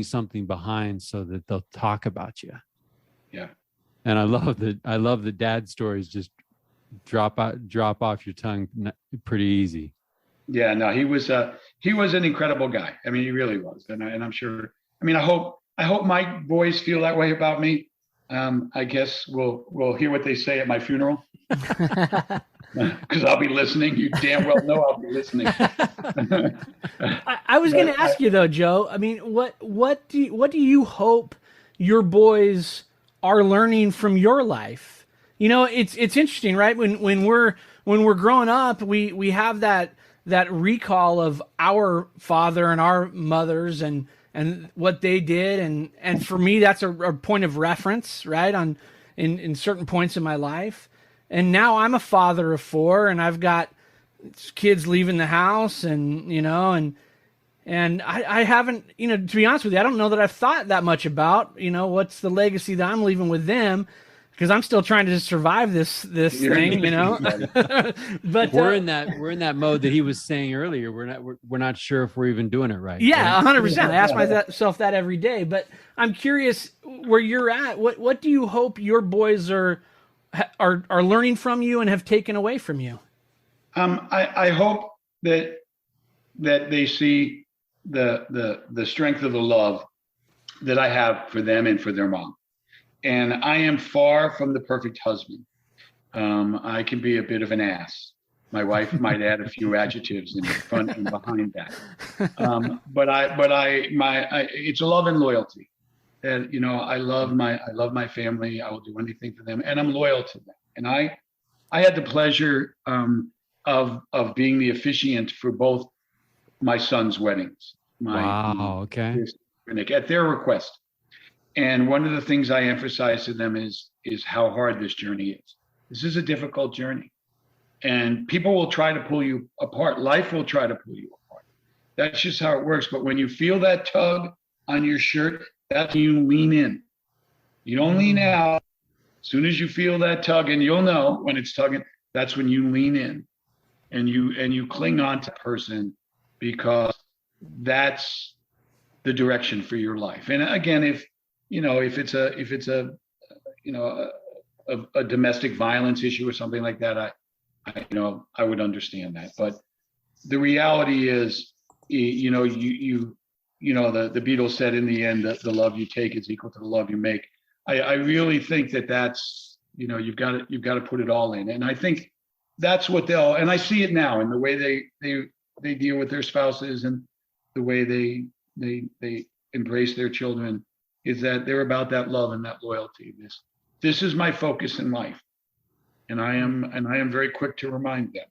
S1: something behind so that they'll talk about you.
S3: Yeah.
S1: And I love the dad stories just drop off your tongue pretty easy.
S3: Yeah, no, he was an incredible guy. I mean, he really was. And I'm sure, I hope my boys feel that way about me. I guess we'll hear what they say at my funeral. Because I'll be listening. You damn well know I'll be listening.
S2: I was going to ask you though, Joe. I mean, what do you hope your boys are learning from your life? It's interesting, right? When we're growing up, we have that recall of our father and our mothers and what they did, and for me, that's a point of reference, right? In certain points in my life. And now I'm a father of 4 and I've got kids leaving the house and I haven't, to be honest with you, I don't know that I've thought that much about, what's the legacy that I'm leaving with them, because I'm still trying to survive this thing, But
S1: we're in that mode that he was saying earlier. We're not sure if we're even doing it right.
S2: Yeah, 100%. I ask myself that every day, but I'm curious where you're at. What do you hope your boys are learning from you and have taken away from you?
S3: I hope that they see the strength of the love that I have for them and for their mom. And I am far from the perfect husband. I can be a bit of an ass. My wife might add a few adjectives in front and behind that. It's a love and loyalty. And I love my family. I will do anything for them, and I'm loyal to them. And I had the pleasure of being the officiant for both my son's weddings.
S1: Wow. Okay.
S3: At their request. And one of the things I emphasize to them is how hard this journey is. This is a difficult journey, and people will try to pull you apart. Life will try to pull you apart. That's just how it works. But when you feel that tug on your shirt, that's when you lean in. You don't lean out. As soon as you feel that tug, and you'll know when it's tugging, that's when you lean in, and you cling on to the person, because that's the direction for your life. And again, if it's a domestic violence issue or something like that, I would understand that. But the reality is, the Beatles said in the end that the love you take is equal to the love you make. I really think that's, you've got to put it all in. And I think that's what and I see it now in the way they deal with their spouses, and the way they embrace their children, is that they're about that love and that loyalty. This is my focus in life. And I am very quick to remind them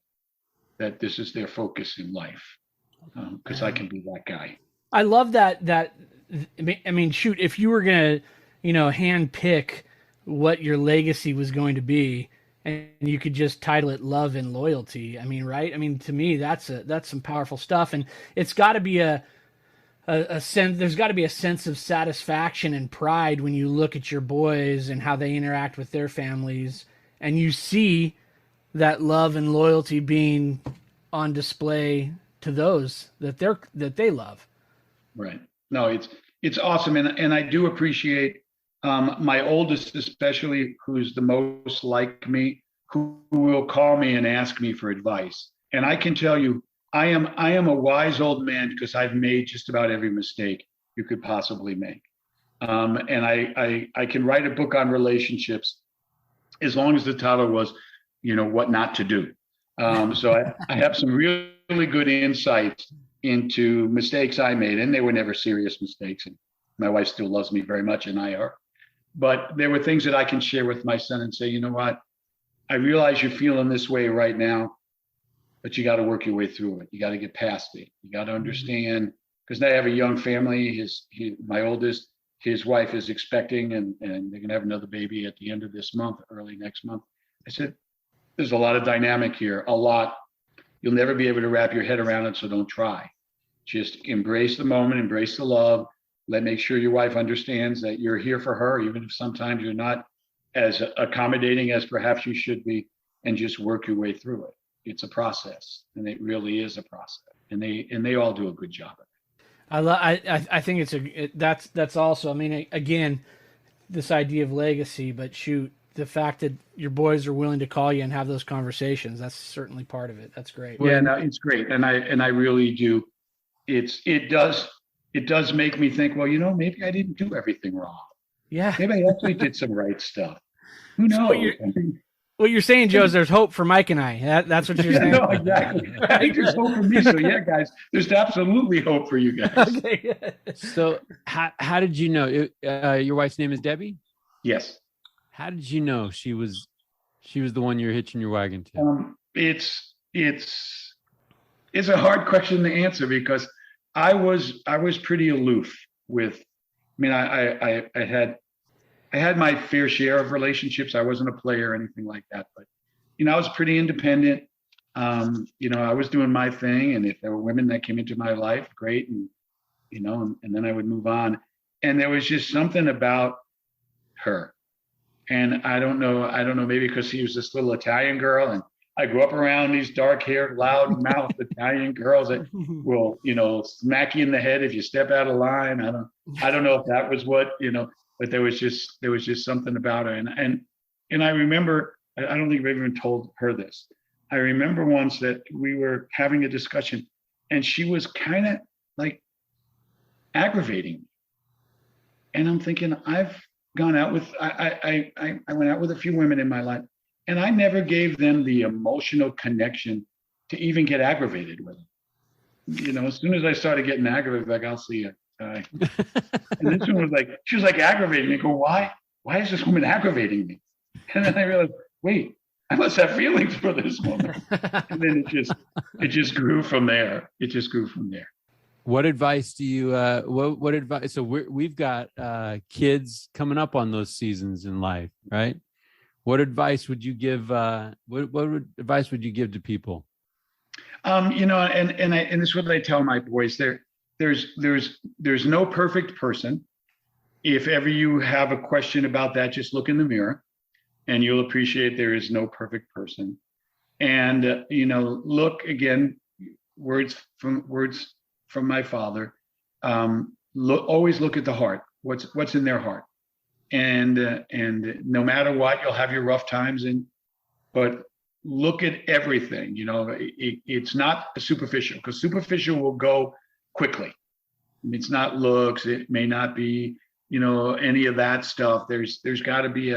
S3: that this is their focus in life, because I can be that guy.
S2: I love that. I mean, shoot, if you were going to, hand pick what your legacy was going to be, and you could just title it Love and Loyalty. I mean, right? I mean, to me, that's some powerful stuff. And it's got to be a sense, there's got to be a sense of satisfaction and pride when you look at your boys and how they interact with their families, and you see that love and loyalty being on display to those that they love.
S3: Right. No, it's awesome. And I do appreciate my oldest, especially, who's the most like me, who will call me and ask me for advice. And I can tell you, I am a wise old man, because I've made just about every mistake you could possibly make. And I can write a book on relationships, as long as the title was, what not to do. So I have some really good insights into mistakes I made, and they were never serious mistakes. And my wife still loves me very much, and I are. But there were things that I can share with my son and say, you know what, I realize you're feeling this way right now, but you got to work your way through it. You got to get past it. You got to understand, because they have a young family. My oldest, his wife is expecting, and they're going to have another baby at the end of this month, early next month. I said, there's a lot of dynamic here, a lot. You'll never be able to wrap your head around it, so don't try. Just embrace the moment, embrace the love. Make sure your wife understands that you're here for her, even if sometimes you're not as accommodating as perhaps you should be, and just work your way through it. It's a process, and it really is a process, and they all do a good job of it.
S2: I think that's also, I mean, again, this idea of legacy, but shoot, the fact that your boys are willing to call you and have those conversations, that's certainly part of it. That's great.
S3: Yeah, no, it's great. And I really do. It does make me think, well, maybe I didn't do everything wrong.
S2: Yeah.
S3: Maybe I actually did some right stuff. Who knows?
S2: So what you're saying, Joe, is there's hope for Mike and I. That's what you're saying.
S3: No, exactly. I think there's hope for me. So yeah, guys, there's absolutely hope for you guys.
S2: Okay.
S1: So how did you know your wife's name is Debbie?
S3: Yes.
S1: How did you know she was the one you're hitching your wagon to?
S3: It's a hard question to answer, because I was pretty aloof with. I mean, I had my fair share of relationships. I wasn't a player or anything like that, but I was pretty independent. I was doing my thing, and if there were women that came into my life, great, and and then I would move on. And there was just something about her. And I don't know, maybe because she was this little Italian girl, and I grew up around these dark-haired, loud-mouthed Italian girls that will, smack you in the head if you step out of line. I don't know if that was what, but there was just something about her. And I remember, I don't think I've even told her this. I remember once that we were having a discussion, and she was kind of like aggravating me. And I'm thinking, I've gone out with, I went out with a few women in my life, and I never gave them the emotional connection to even get aggravated with it. As soon as I started getting aggravated, like, I'll see you. And this one was like, she was like aggravating me. I go, why? Why is this woman aggravating me? And then I realized, wait, I must have feelings for this woman. And then it just grew from there. It just grew from there.
S1: What advice do you, what advice? So we've got kids coming up on those seasons in life, right? What advice would you give, what advice would you give to people?
S3: And this is what I tell my boys, there's no perfect person. If ever you have a question about that, just look in the mirror and you'll appreciate there is no perfect person. And, look again, words from my father, always look at the heart, what's in their heart. And no matter what, you'll have your rough times, but look at everything. It's not superficial, because superficial will go quickly. It's not looks. It may not be, any of that stuff. There's got to be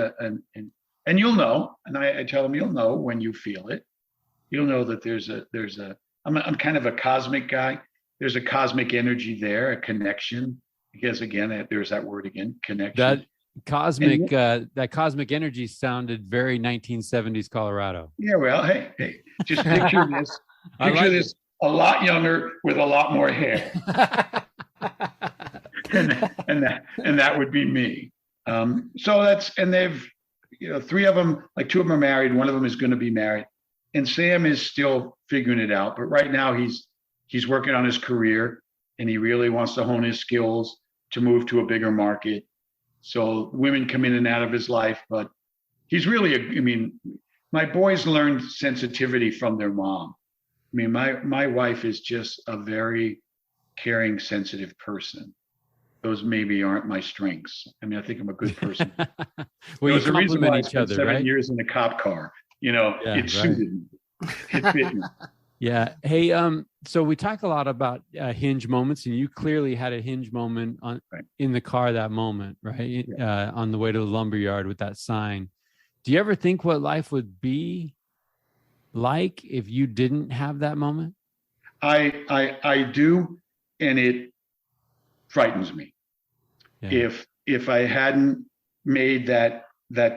S3: and you'll know. And I tell them, you'll know when you feel it. You'll know that I'm kind of a cosmic guy. There's a cosmic energy there, a connection. Because again, there's that word again, connection.
S1: That cosmic energy sounded very 1970s Colorado.
S3: Yeah, well, hey, just picture this. This a lot younger with a lot more hair. and that would be me. They've, three of them, like two of them are married. One of them is going to be married, and Sam is still figuring it out. But right now he's working on his career, and he really wants to hone his skills to move to a bigger market. So women come in and out of his life, but he's really, my boys learned sensitivity from their mom. My wife is just a very caring, sensitive person. Those maybe aren't my strengths. I think I'm a good person.
S1: Well, you complement each other,
S3: 7 years in a cop car. It suited me. It fit me.
S1: Yeah. Hey, so we talk a lot about hinge moments, and you clearly had a hinge moment in the car that moment, right? Yeah. On the way to the lumberyard with that sign. Do you ever think what life would be like if you didn't have that moment?
S3: I do, and it frightens me. Yeah. If I hadn't made that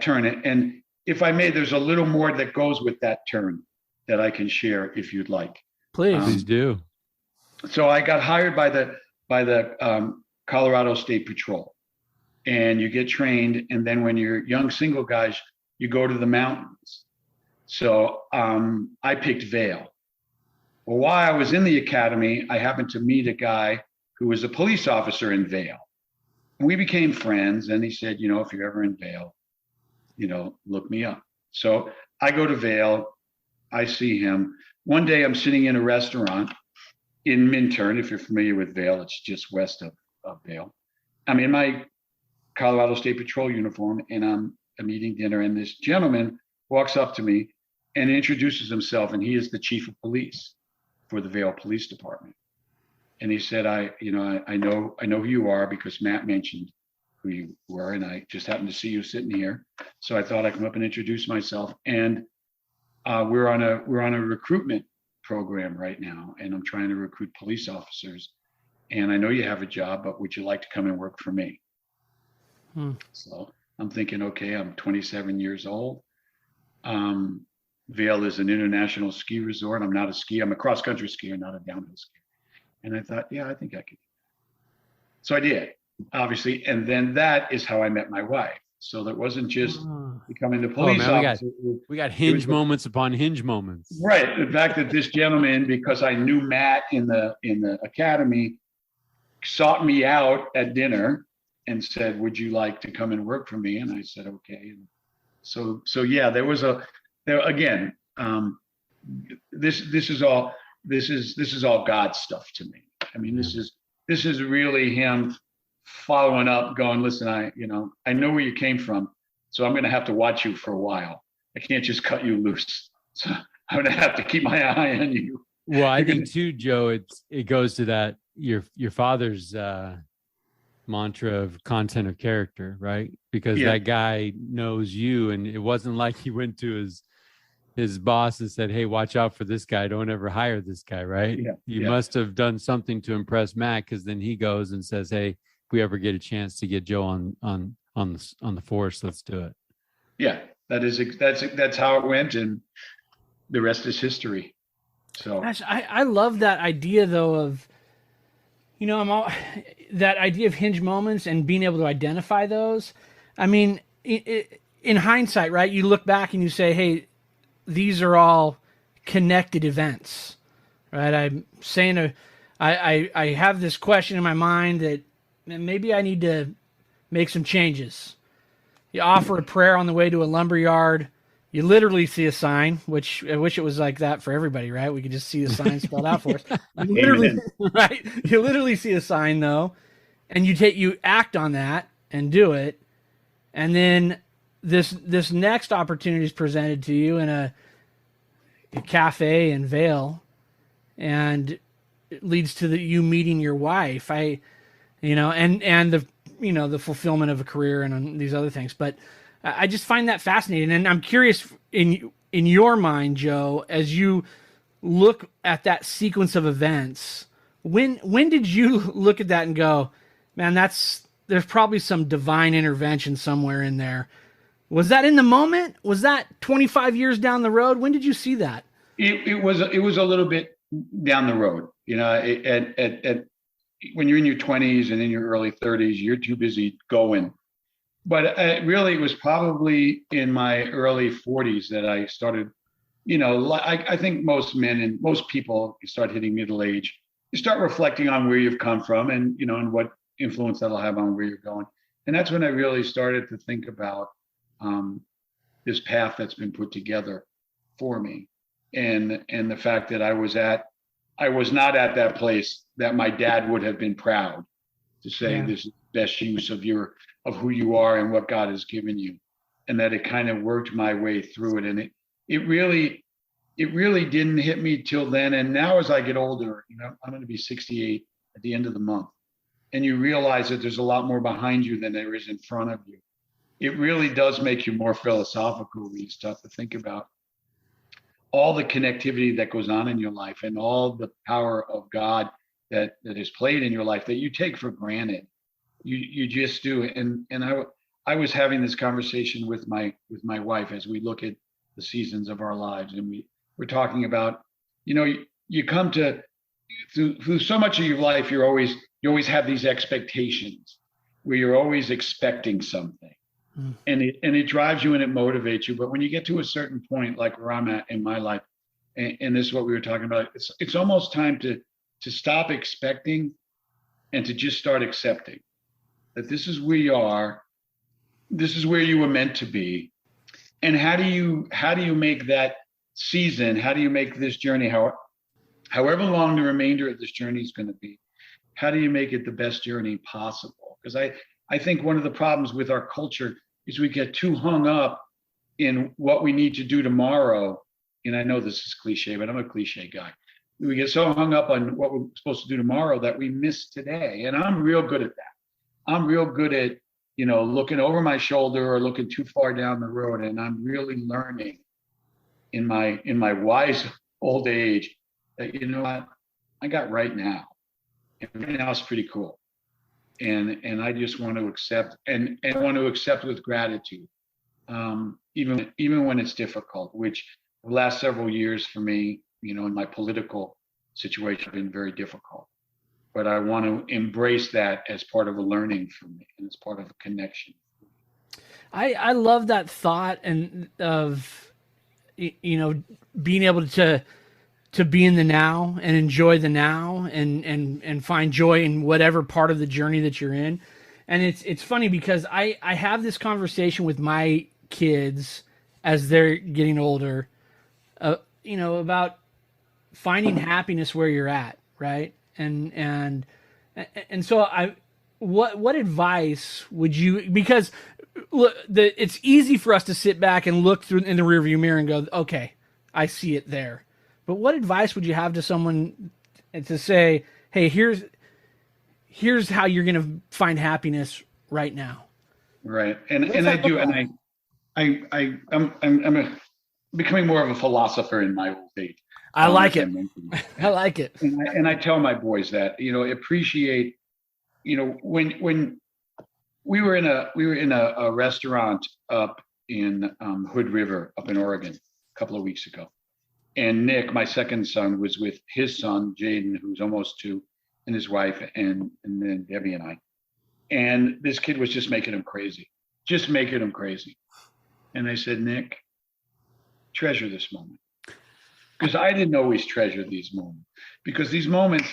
S3: turn, and if I made, there's a little more that goes with that turn that I can share if you'd like.
S1: Please do.
S3: So I got hired by the Colorado State Patrol, and you get trained, and then when you're young single guys, you go to the mountains. So I picked Vail. Well, while I was in the academy, I happened to meet a guy who was a police officer in Vail. And we became friends, and he said, if you're ever in Vail, look me up. So I go to Vail. I see him. One day I'm sitting in a restaurant in Minturn. If you're familiar with Vail, it's just west of Vail. I'm in my Colorado State Patrol uniform, and I'm eating dinner, and this gentleman walks up to me and introduces himself, and he is the chief of police for the Vail Police Department. And he said, I know who you are because Matt mentioned who you were, and I just happened to see you sitting here. So I thought I'd come up and introduce myself. And we're on a recruitment program right now, and I'm trying to recruit police officers. And I know you have a job, but would you like to come and work for me? So I'm thinking, okay, I'm 27 years old. Vail is an international ski resort. I'm not a skier. I'm a cross-country skier, not a downhill skier. And I thought, yeah, I think I could. So I did, obviously. And then that is how I met my wife. So that wasn't just becoming the police officer.
S1: We got hinge moments upon hinge moments.
S3: Right. The fact that this gentleman, because I knew Matt in the academy, sought me out at dinner and said, would you like to come and work for me? And I said, okay. And so yeah, this is all God stuff to me. This is really him following up, going, listen, I know where you came from, so I'm going to have to watch you for a while. I can't just cut you loose. So I'm going to have to keep my eye on you.
S1: Well, I think too, Joe, it goes to that your father's mantra of content of character, right? Because that guy knows you, and it wasn't like he went to his boss has said, "Hey, watch out for this guy. Don't ever hire this guy." Right?
S3: Yeah.
S1: You
S3: Yeah.
S1: must have done something to impress Matt, because then he goes and says, "Hey, if we ever get a chance to get Joe on the force, let's do it."
S3: Yeah. That's how it went, and the rest is history. So
S2: Gosh, I love that idea though of, that idea of hinge moments and being able to identify those. I mean, in hindsight, right? You look back and you say, "Hey, these are all connected events," right? I'm saying, I have this question in my mind that maybe I need to make some changes. You offer a prayer on the way to a lumber yard. You literally see a sign, which I wish it was like that for everybody, right? We could just see the sign spelled out for us. You literally, right? You literally see a sign though, and you act on that and do it, and then this next opportunity is presented to you in a cafe in Vale, and it leads to you meeting your wife. And the fulfillment of a career and these other things. But I just find that fascinating, and I'm curious in your mind, Joe, as you look at that sequence of events, when did you look at that and go, "Man, there's probably some divine intervention somewhere in there"? Was that in the moment? Was that 25 years down the road? When did you see that?
S3: it was a little bit down the road. When you're in your 20s and in your early 30s, you're too busy going. But really, it was probably in my early 40s that I started. I think most men and most people start hitting middle age. You start reflecting on where you've come from, and and what influence that'll have on where you're going. And that's when I really started to think about this path that's been put together for me, and the fact that I was not at that place that my dad would have been proud to say, "This is the best use of who you are and what God has given you," and that it kind of worked my way through it. And it really didn't hit me till then. And now as I get older, I'm going to be 68 at the end of the month, and you realize that there's a lot more behind you than there is in front of you. It really does make you more philosophical when you start to think about all the connectivity that goes on in your life and all the power of God that is played in your life that you take for granted. You just do. And I was having this conversation with my wife as we look at the seasons of our lives, and we're talking about, you come to through so much of your life, you always have these expectations where you're always expecting something. And it drives you and it motivates you. But when you get to a certain point, like where I'm at in my life, and this is what we were talking about, it's almost time to stop expecting and to just start accepting that this is where you are, this is where you were meant to be. And how do you make that season, how do you make this journey, however long the remainder of this journey is going to be, how do you make it the best journey possible? Because I think one of the problems with our culture is we get too hung up in what we need to do tomorrow. And I know this is cliche, but I'm a cliche guy. We get so hung up on what we're supposed to do tomorrow that we miss today. And I'm real good at that. I'm real good at, looking over my shoulder or looking too far down the road. And I'm really learning in my wise old age that, what, I got right now. And right now is pretty cool. And I just want to accept and want to accept with gratitude, even when it's difficult, which the last several years for me, in my political situation have been very difficult. But I want to embrace that as part of a learning for me and as part of a connection.
S2: I love that thought and of being able to be in the now and enjoy the now and find joy in whatever part of the journey that you're in. And it's funny because I have this conversation with my kids as they're getting older, about finding happiness where you're at. Right. And so what advice would you, because look, it's easy for us to sit back and look through in the rearview mirror and go, okay, I see it there. But what advice would you have to someone to say, hey, here's how you're going to find happiness right now?
S3: Right. And I do. And I'm becoming more of a philosopher in my old age.
S2: I like
S3: as
S2: it.
S3: mentioned.
S2: I like it.
S3: And I tell my boys that, appreciate, when we were in a restaurant up in Hood River up in Oregon a couple of weeks ago. And Nick, my second son, was with his son, Jaden, who's almost 2, and his wife, and then Debbie and I. And this kid was just making him crazy. And I said, Nick, treasure this moment. Because I didn't always treasure these moments. Because these moments,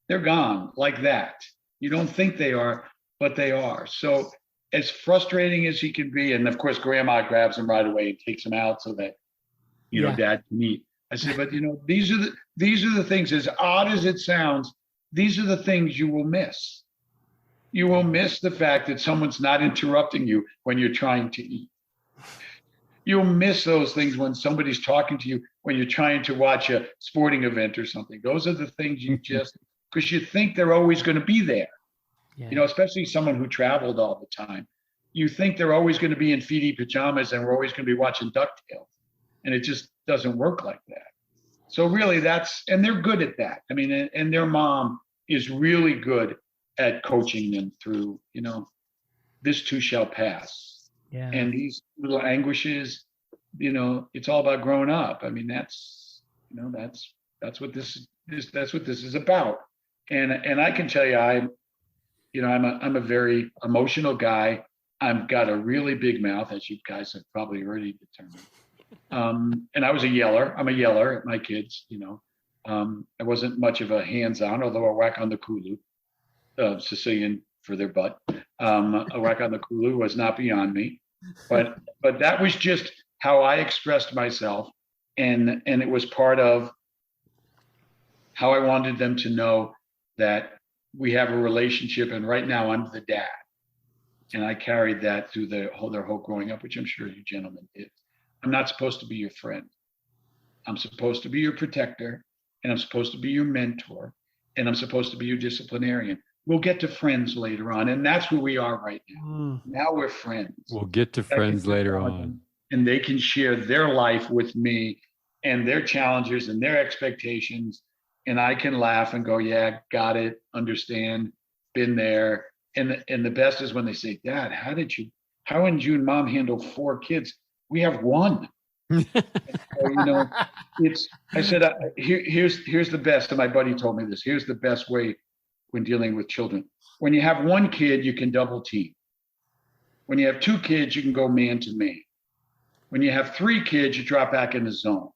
S3: they're gone like that. You don't think they are, but they are. So as frustrating as he can be, and of course, grandma grabs him right away and takes him out so that, dad can eat. I said, but these are the things, as odd as it sounds, these are the things you will miss. You will miss the fact that someone's not interrupting you when you're trying to eat. You'll miss those things when somebody's talking to you when you're trying to watch a sporting event or something. Those are the things you just, because you think they're always going to be there.
S2: Yeah.
S3: Especially someone who traveled all the time. You think they're always going to be in feety pajamas and we're always going to be watching DuckTales. And it just doesn't work like that. So really and they're good at that. I mean, and their mom is really good at coaching them through, this too shall pass.
S2: Yeah.
S3: And these little anguishes, it's all about growing up. I mean, that's what this is about. And I can tell you, I'm a very emotional guy. I've got a really big mouth, as you guys have probably already determined. And I was a yeller. I'm a yeller at my kids, I wasn't much of a hands-on, although a whack on the crulla, Sicilian for their butt. A whack on the crulla was not beyond me, but that was just how I expressed myself. And it was part of how I wanted them to know that we have a relationship. And right now I'm the dad. And I carried that through their whole growing up, which I'm sure you gentlemen did. I'm not supposed to be your friend. I'm supposed to be your protector, and I'm supposed to be your mentor, and I'm supposed to be your disciplinarian. We'll get to friends later on, and that's where we are right now. Now we're friends.
S1: We'll get to friends later on.
S3: And they can share their life with me and their challenges and their expectations, and I can laugh and go, yeah, got it, understand, been there. And the best is when they say, Dad, how did you and Mom handle 4 kids? We have 1. So, I said, here's the best. And my buddy told me this. Here's the best way when dealing with children. When you have 1 kid, you can double team. When you have 2 kids, you can go man to man. When you have 3 kids, you drop back in the zone.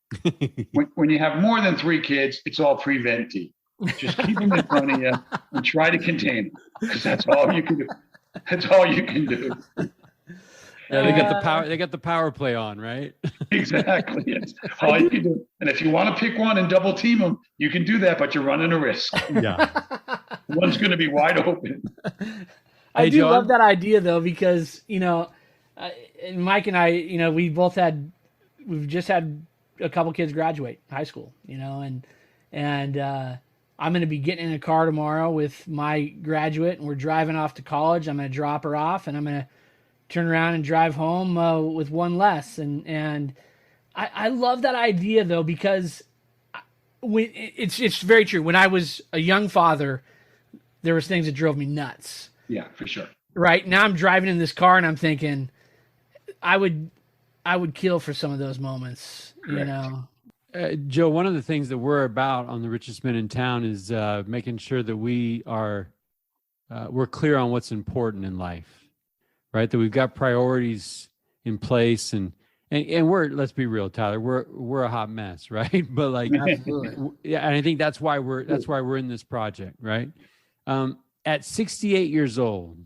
S3: when you have more than 3 kids, it's all prevent team. Just keep them in front of you and try to contain them, because that's all you can do. That's all you can do.
S1: Yeah, they got the power. They got the power play on, right?
S3: Exactly. It's all you can do. And if you want to pick one and double team them, you can do that, but you're running a risk.
S1: Yeah.
S3: One's going to be wide open.
S2: I do love that idea, though, because and Mike and I, we've just had a couple kids graduate high school, and I'm going to be getting in a car tomorrow with my graduate, and we're driving off to college. I'm going to drop her off, and I'm going to turn around and drive home with 1 less. And I love that idea, though, because it's very true. When I was a young father, there was things that drove me nuts.
S3: Yeah, for sure.
S2: Right now I'm driving in this car and I'm thinking I would kill for some of those moments.
S3: Correct.
S1: Joe, one of the things that we're about on the Richest Men in Town is making sure that we're clear on what's important in life, right? That we've got priorities in place, and we're, let's be real, Tyler, we're a hot mess, right? But yeah, and I think that's why we're in this project, right? At 68 years old,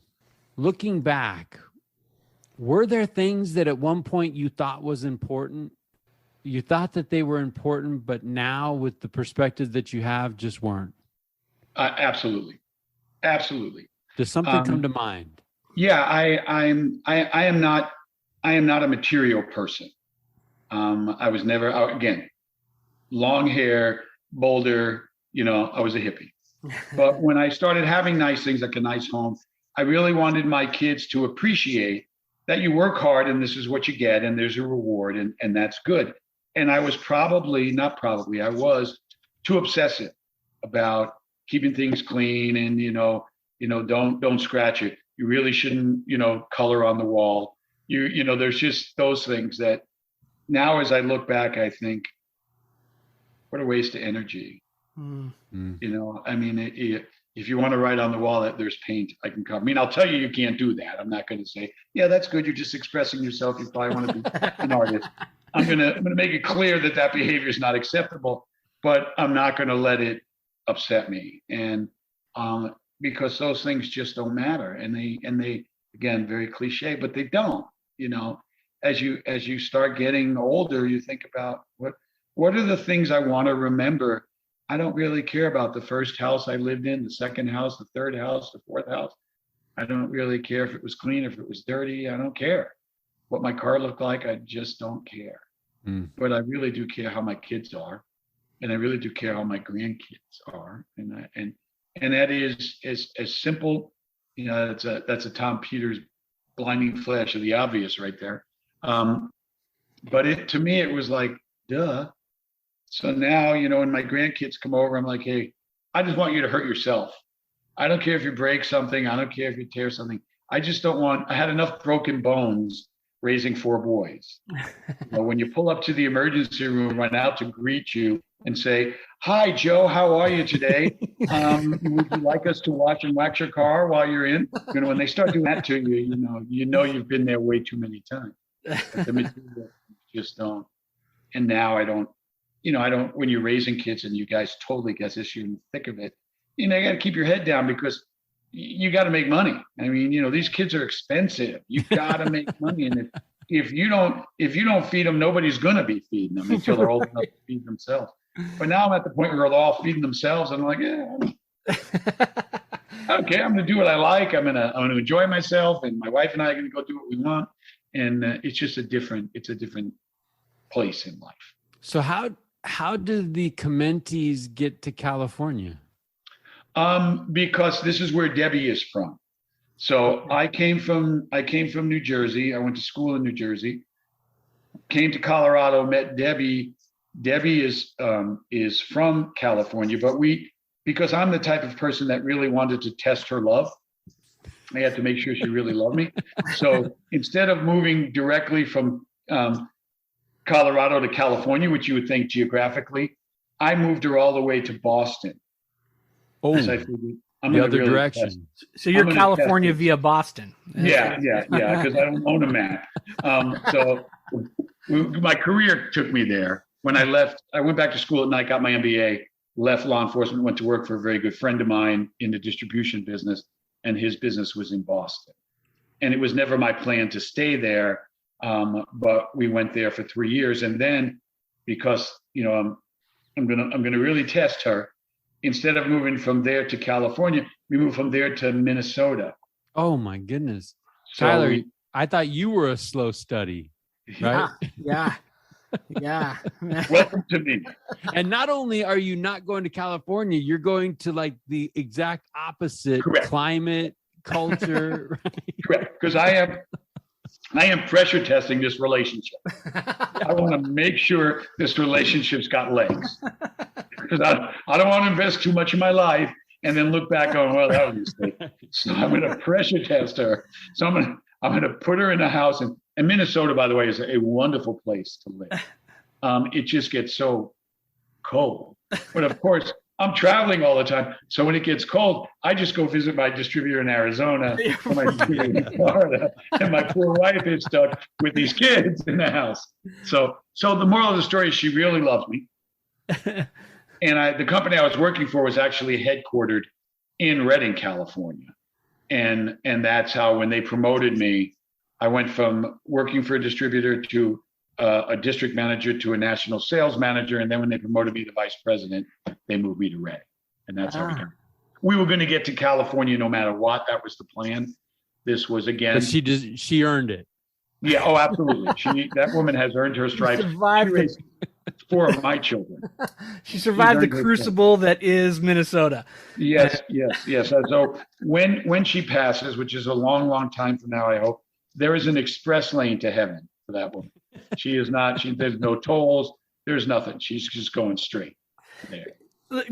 S1: looking back, were there things that at one point you thought was important? You thought that they were important, but now with the perspective that you have, just weren't?
S3: Absolutely.
S1: Does something come to mind?
S3: Yeah, I am not a material person. I was never, again, long hair, Boulder, I was a hippie. But when I started having nice things like a nice home, I really wanted my kids to appreciate that you work hard and this is what you get and there's a reward and that's good. And I was I was too obsessive about keeping things clean and, don't scratch it. You really shouldn't, color on the wall. There's just those things that now as I look back, I think, what a waste of energy. If you want to write on the wall that there's paint, I can cover. I mean, I'll tell you can't do that. I'm not going to say, yeah, that's good. You're just expressing yourself. You probably want to be an artist. I'm going to make it clear that behavior is not acceptable, but I'm not going to let it upset me. And because those things just don't matter. And they again, very cliche, but they don't. As you start getting older, you think about what are the things I want to remember. I don't really care about the first house I lived in, the second house, the third house, the fourth house. I don't really care if it was clean, if it was dirty. I don't care what my car looked like. I just don't care. But I really do care how my kids are, and I really do care how my grandkids are. And that is as simple. That's a Tom Peters blinding flash of the obvious right there. But to me, it was like, duh. So now, when my grandkids come over, I'm like, hey, I just want you to hurt yourself. I don't care if you break something. I don't care if you tear something. I had enough broken bones raising 4 boys. When you pull up to the emergency room, run out to greet you and say, hi, Joe, how are you today? Would you like us to wash and wax your car while you're in? When they start doing that to you, you've been there way too many times. But the material just don't. And now I don't, when you're raising kids and you guys totally get this, you're in the thick of it, you got to keep your head down because you got to make money. I mean, these kids are expensive. You got to make money. And if you don't feed them, nobody's going to be feeding them until they're old enough to feed themselves. But now I'm at the point where they're all feeding themselves. And I'm like, okay, I'm going to do what I like. I'm going to enjoy myself. And my wife and I are going to go do what we want. And it's just a different place in life.
S1: So how did the Chimentis get to California?
S3: Because this is where Debbie is from. So I came from New Jersey. I went to school in New Jersey, came to Colorado, met Debbie. Debbie is from California, but because I'm the type of person that really wanted to test her love, I had to make sure she really loved me. So instead of moving directly from Colorado to California, which you would think geographically, I moved her all the way to Boston.
S1: Oh,
S3: I figured,
S1: the other direction.
S2: So you're California via Boston.
S3: Yeah, because I don't own a map. So my career took me there. When I left, I went back to school at night, got my MBA, left law enforcement, went to work for a very good friend of mine in the distribution business, and his business was in Boston. And it was never my plan to stay there. But we went there for 3 years, and then because I'm gonna really test her. Instead of moving from there to California, we moved from there to Minnesota.
S1: Oh my goodness, Tyler! I thought you were a slow study, right?
S2: Yeah.
S3: Welcome to me.
S1: And not only are you not going to California, you're going to like the exact opposite climate, culture. Right?
S3: Correct, because I am pressure testing this relationship. I want to make sure this relationship's got legs. Because I don't want to invest too much in my life and then look back on, well, that was a mistake. So I'm going to pressure test her. So I'm going to put her in a house. And Minnesota, by the way, is a wonderful place to live. It just gets so cold. But of course, I'm traveling all the time. So when it gets cold, I just go visit my distributor in Arizona, or my distributor in Florida, and my poor wife is stuck with these kids in the house. So the moral of the story is she really loves me. And the company I was working for was actually headquartered in Redding, California. And that's how, when they promoted me, I went from working for a distributor to a district manager to a national sales manager. And then when they promoted me to vice president, they moved me to Redding. And that's how we were going to get to California no matter what. That was the plan. This was, again.
S1: But she earned it.
S3: Yeah. Oh, absolutely. That woman has earned her stripes. She raised 4 of my children.
S2: She survived the crucible that is Minnesota.
S3: Yes. So when she passes, which is a long, long time from now, I hope, there is an express lane to heaven for that woman. She is not. There's no tolls. there's nothing. She's just going straight there.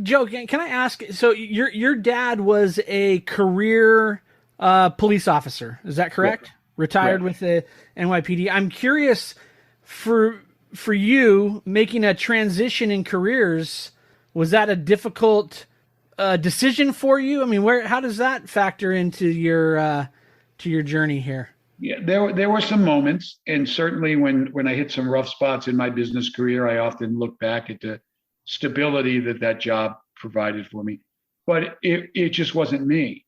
S2: Joe, can I ask? So your dad was a career police officer, is that correct? Retired with the NYPD. I'm curious for you making a transition in careers. Was that a difficult decision for you? I mean, how does that factor into your journey here?
S3: Yeah, there were some moments, and certainly when I hit some rough spots in my business career, I often look back at the stability that job provided for me. But it just wasn't me,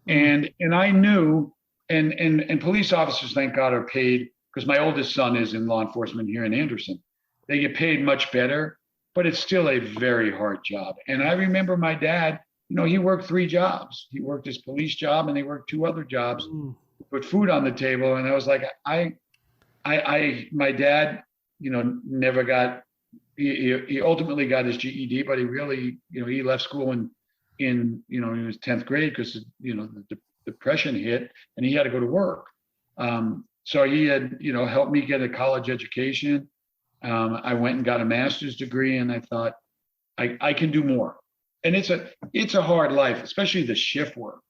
S3: and I knew, and police officers, thank God, are paid, because my oldest son is in law enforcement here in Anderson. They get paid much better, but it's still a very hard job. And I remember my dad, he worked 3 jobs. He worked his police job and he worked 2 other jobs, put food on the table. And I was like, my dad, never got, he ultimately got his GED, but he really, he left school in his 10th grade because, the depression hit and he had to go to work. So he had, helped me get a college education. I went and got a master's degree, and I thought I can do more. And it's a hard life, especially the shift work.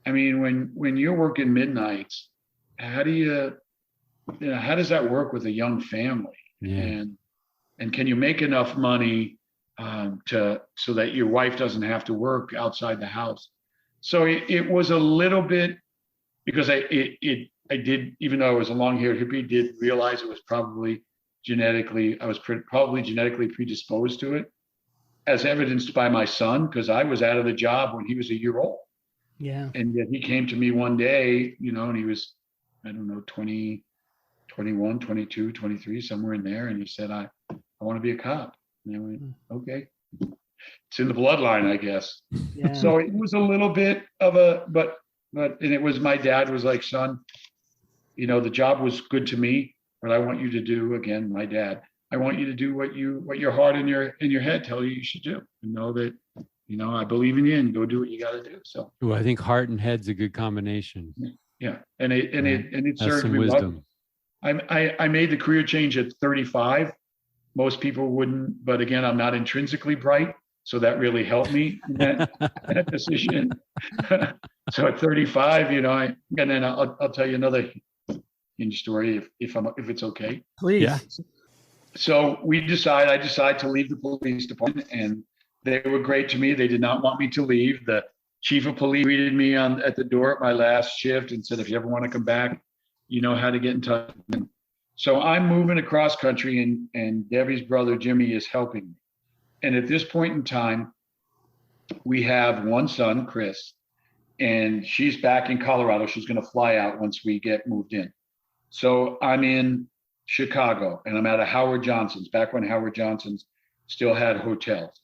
S3: I mean, when you're working midnights, how does that work with a young family?
S1: Yeah.
S3: And can you make enough money so that your wife doesn't have to work outside the house? So it was a little bit, because I did, even though I was a long-haired hippie, did realize it was probably probably genetically predisposed to it, as evidenced by my son, because I was out of the job when he was a year old.
S2: Yeah.
S3: And yet he came to me one day, and he was, I don't know, 20, 21, 22, 23, somewhere in there. And he said, I want to be a cop. And I went, okay. It's in the bloodline, I guess.
S2: Yeah.
S3: So it was a little bit of but it was, my dad was like, son, the job was good to me, but I want you to do, again, my dad, I want you to do what your heart and your head tell you should do. And know that, I believe in you, and go do what you got to do. So,
S1: Ooh, I think heart and head's a good combination.
S3: Yeah. And it served
S1: some
S3: me
S1: wisdom.
S3: well. I made the career change at 35. Most people wouldn't, but again, I'm not intrinsically bright. So that really helped me in that decision. So at 35, and then I'll tell you another story if it's okay.
S2: Please.
S1: Yeah.
S3: So I decided to leave the police department, and they were great to me. They did not want me to leave. The chief of police greeted me at the door at my last shift and said, if you ever want to come back, you know how to get in touch. So I'm moving across country, and Debbie's brother, Jimmy, is helping me. And at this point in time, we have one son, Chris, and she's back in Colorado. She's going to fly out once we get moved in. So I'm in Chicago, and I'm at a Howard Johnson's, back when Howard Johnson's still had hotels.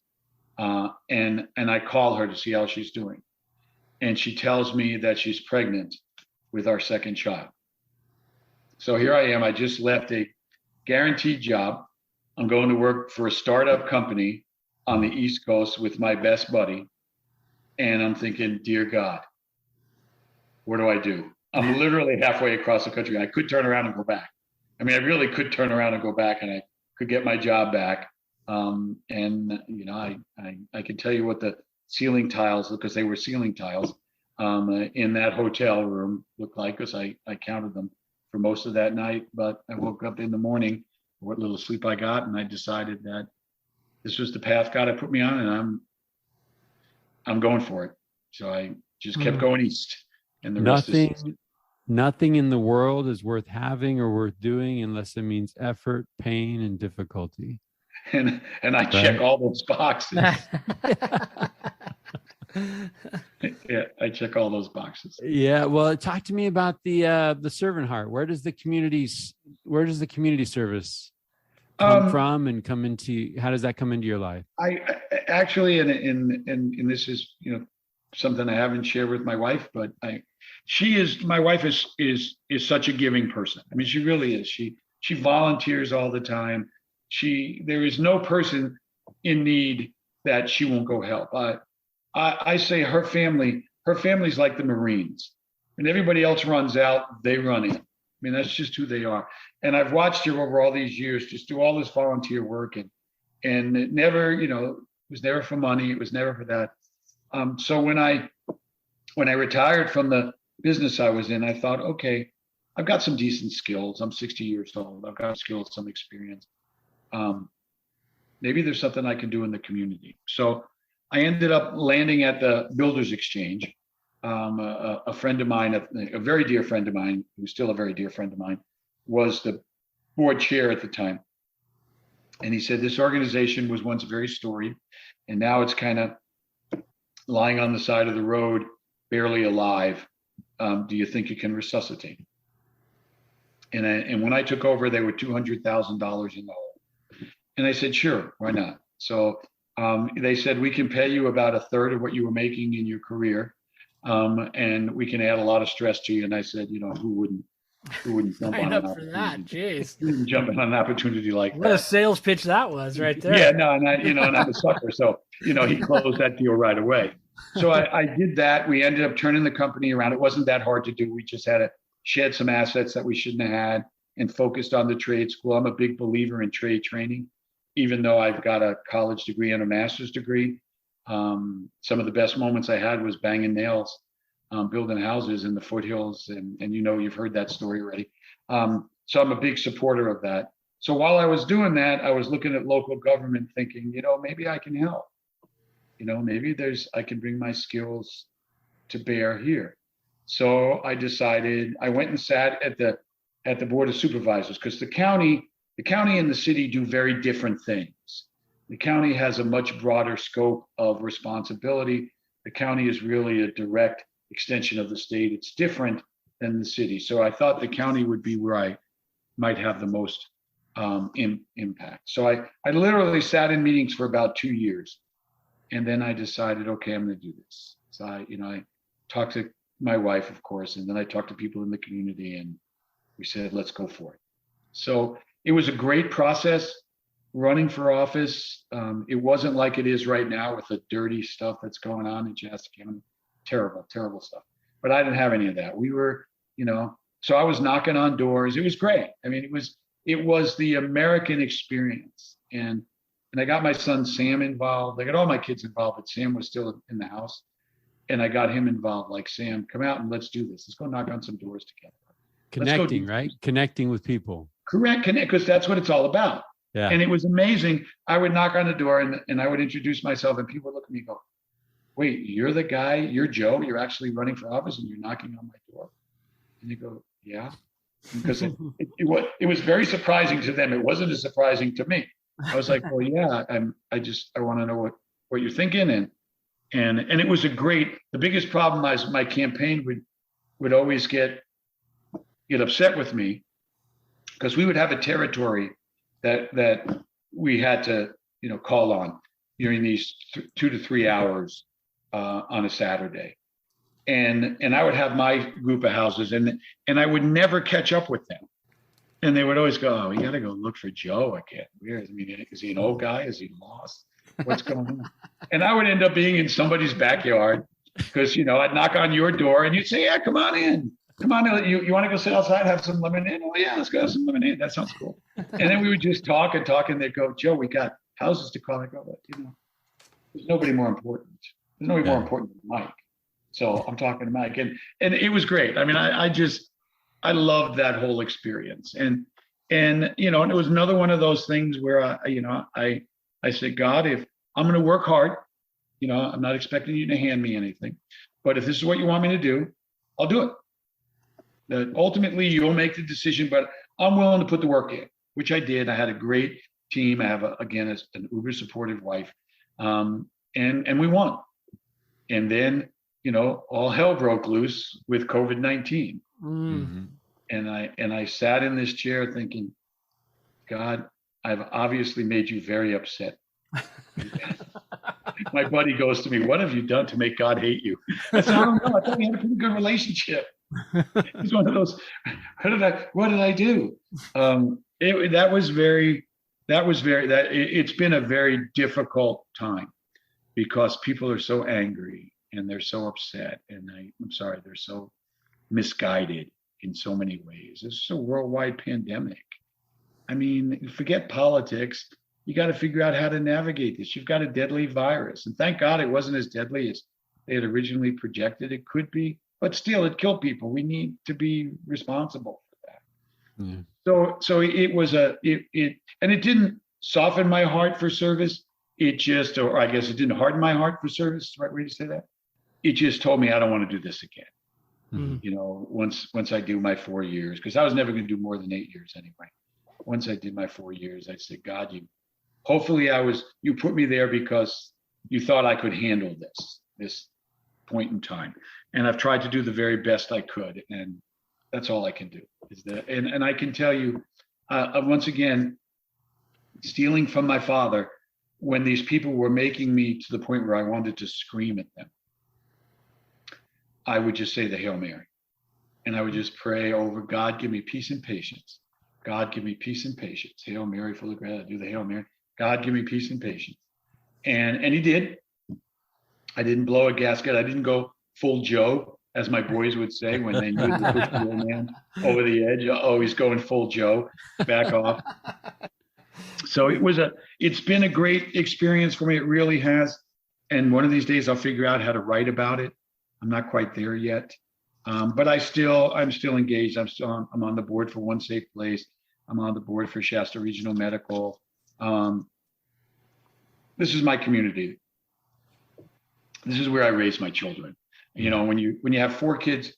S3: And I call her to see how she's doing. And she tells me that she's pregnant with our second child. So here I am. I just left a guaranteed job. I'm going to work for a startup company on the East Coast with my best buddy. And I'm thinking, dear God, what do I do? I'm literally halfway across the country. I could turn around and go back. I mean, I really could turn around and go back, and I could get my job back. I can tell you what the ceiling tiles, because they were ceiling tiles, in that hotel room looked like, because I counted them for most of that night. But I woke up in the morning, what little sleep I got, and I decided that this was the path God had put me on, and I'm going for it. So I just kept going east, and the rest is
S1: nothing in the world is worth having or worth doing unless it means effort, pain, and difficulty.
S3: And I check all those boxes. Yeah, I check all those boxes.
S1: Yeah. Well, talk to me about the servant heart. Where does the community service come from and come into? How does that come into your life?
S3: I actually, and this is something I haven't shared with my wife, but my wife is such a giving person. I mean, she really is. She volunteers all the time. There is no person in need that she won't go help. I say her family's like the Marines. When everybody else runs out, they run in. mean, that's just who they are. And I've watched her over all these years just do all this volunteer work, and it never, it was never for money. It was never for that. So when I retired from the business I was in, I thought, okay, I've got some decent skills. I'm 60 years old. I've got skills, some experience. Maybe there's something I can do in the community. So I ended up landing at the Builders Exchange. A friend of mine, a very dear friend of mine, who's still a very dear friend of mine, was the board chair at the time. And he said, this organization was once very storied, and now it's kind of lying on the side of the road, barely alive. Do you think you can resuscitate? And when I took over, they were $200,000 in the hole. And I said, sure, why not? So they said, we can pay you about a third of what you were making in your career. And we can add a lot of stress to you. And I said, who wouldn't jump on
S2: up for that? Jeez.
S3: Jump on an opportunity like
S2: what
S3: that.
S2: What a sales pitch that was right there.
S3: Yeah, no, and I'm a sucker. So, he closed that deal right away. So I did that. We ended up turning the company around. It wasn't that hard to do. We just had to shed some assets that we shouldn't have had and focused on the trade school. I'm a big believer in trade training, even though I've got a college degree and a master's degree. Some of the best moments I had was banging nails, building houses in the foothills. And you've heard that story already. So I'm a big supporter of that. So while I was doing that, I was looking at local government thinking, maybe I can help. Maybe I can bring my skills to bear here. So I decided, I went and sat at the Board of Supervisors, because the county and the city do very different things. The county has a much broader scope of responsibility. The county is really a direct extension of the state. It's different than the city. So I thought the county would be where I might have the most impact. So I literally sat in meetings for about 2 years. And then I decided, okay, I'm going to do this. So I talked to my wife, of course, and then I talked to people in the community, and we said, let's go for it. So it was a great process running for office. It wasn't like it is right now with the dirty stuff that's going on in Shasta County. Terrible, terrible stuff. But I didn't have any of that. We were, so I was knocking on doors. It was great. I mean, it was the American experience. And I got my son Sam involved. I got all my kids involved, but Sam was still in the house. And I got him involved. Like, Sam, come out and let's do this. Let's go knock on some doors together.
S1: Connecting, right? Connecting with people.
S3: Correct. Connect, because that's what it's all about.
S1: Yeah.
S3: And it was amazing. I would knock on the door and I would introduce myself, and people would look at me and go, wait, you're the guy, you're Joe, you're actually running for office and you're knocking on my door? And they go, yeah. Because it was very surprising to them. It wasn't as surprising to me. I was like, well, yeah, I want to know what you're thinking. And it was the biggest problem was my campaign would always get upset with me, because we would have a territory that we had to, call on during these 2 to 3 hours on a Saturday. And I would have my group of houses, and I would never catch up with them. And they would always go, oh, we got to go look for Joe again. Weird. I mean, is he an old guy? Is he lost? What's going on? And I would end up being in somebody's backyard, because, I'd knock on your door and you'd say, yeah, come on in. Come on, you want to go sit outside, have some lemonade? Oh, yeah, let's go have some lemonade. That sounds cool. And then we would just talk, and they'd go, Joe, we got houses to call. I go, but, there's nobody more important. There's nobody more important than Mike. So I'm talking to Mike. And it was great. I mean, I loved that whole experience. And it was another one of those things where, I said, God, if I'm going to work hard, I'm not expecting you to hand me anything, but if this is what you want me to do, I'll do it. That ultimately you'll make the decision, but I'm willing to put the work in, which I did. I had a great team. I have, an uber supportive wife, and we won. And then, all hell broke loose with COVID-19. Mm-hmm. And I sat in this chair thinking, God, I've obviously made you very upset. My buddy goes to me, what have you done to make God hate you? I said, I don't know. I thought we had a pretty good relationship. He's one of those, what did I do? It's been a very difficult time, because people are so angry and they're so upset, and I'm sorry, they're so misguided. in so many ways. This is a worldwide pandemic. I mean, forget politics. You got to figure out how to navigate this. You've got a deadly virus. And thank God it wasn't as deadly as they had originally projected it could be. But still, it killed people. We need to be responsible for that. Yeah. So it was and it didn't soften my heart for service. It just, or I guess it didn't harden my heart for service. Is the right way to say that? It just told me I don't want to do this again. Mm-hmm. You know, once I do my 4 years, because I was never going to do more than 8 years anyway. Once I did my 4 years, I said, God, you put me there because you thought I could handle this point in time. And I've tried to do the very best I could. And that's all I can do is that. And I can tell you, once again, stealing from my father, when these people were making me to the point where I wanted to scream at them, I would just say the Hail Mary. And I would just pray over, God, give me peace and patience. God, give me peace and patience. Hail Mary, full of grace. I do the Hail Mary. God, give me peace and patience. And he did. I didn't blow a gasket. I didn't go full Joe, as my boys would say when they knew to push the old man over the edge. Oh, he's going full Joe. Back off. So it's been a great experience for me. It really has. And one of these days I'll figure out how to write about it. I'm not quite there yet. But I'm still engaged. I'm on the board for One Safe Place. I'm on the board for Shasta Regional Medical. This is my community. This is where I raise my children. You know, when you have 4 kids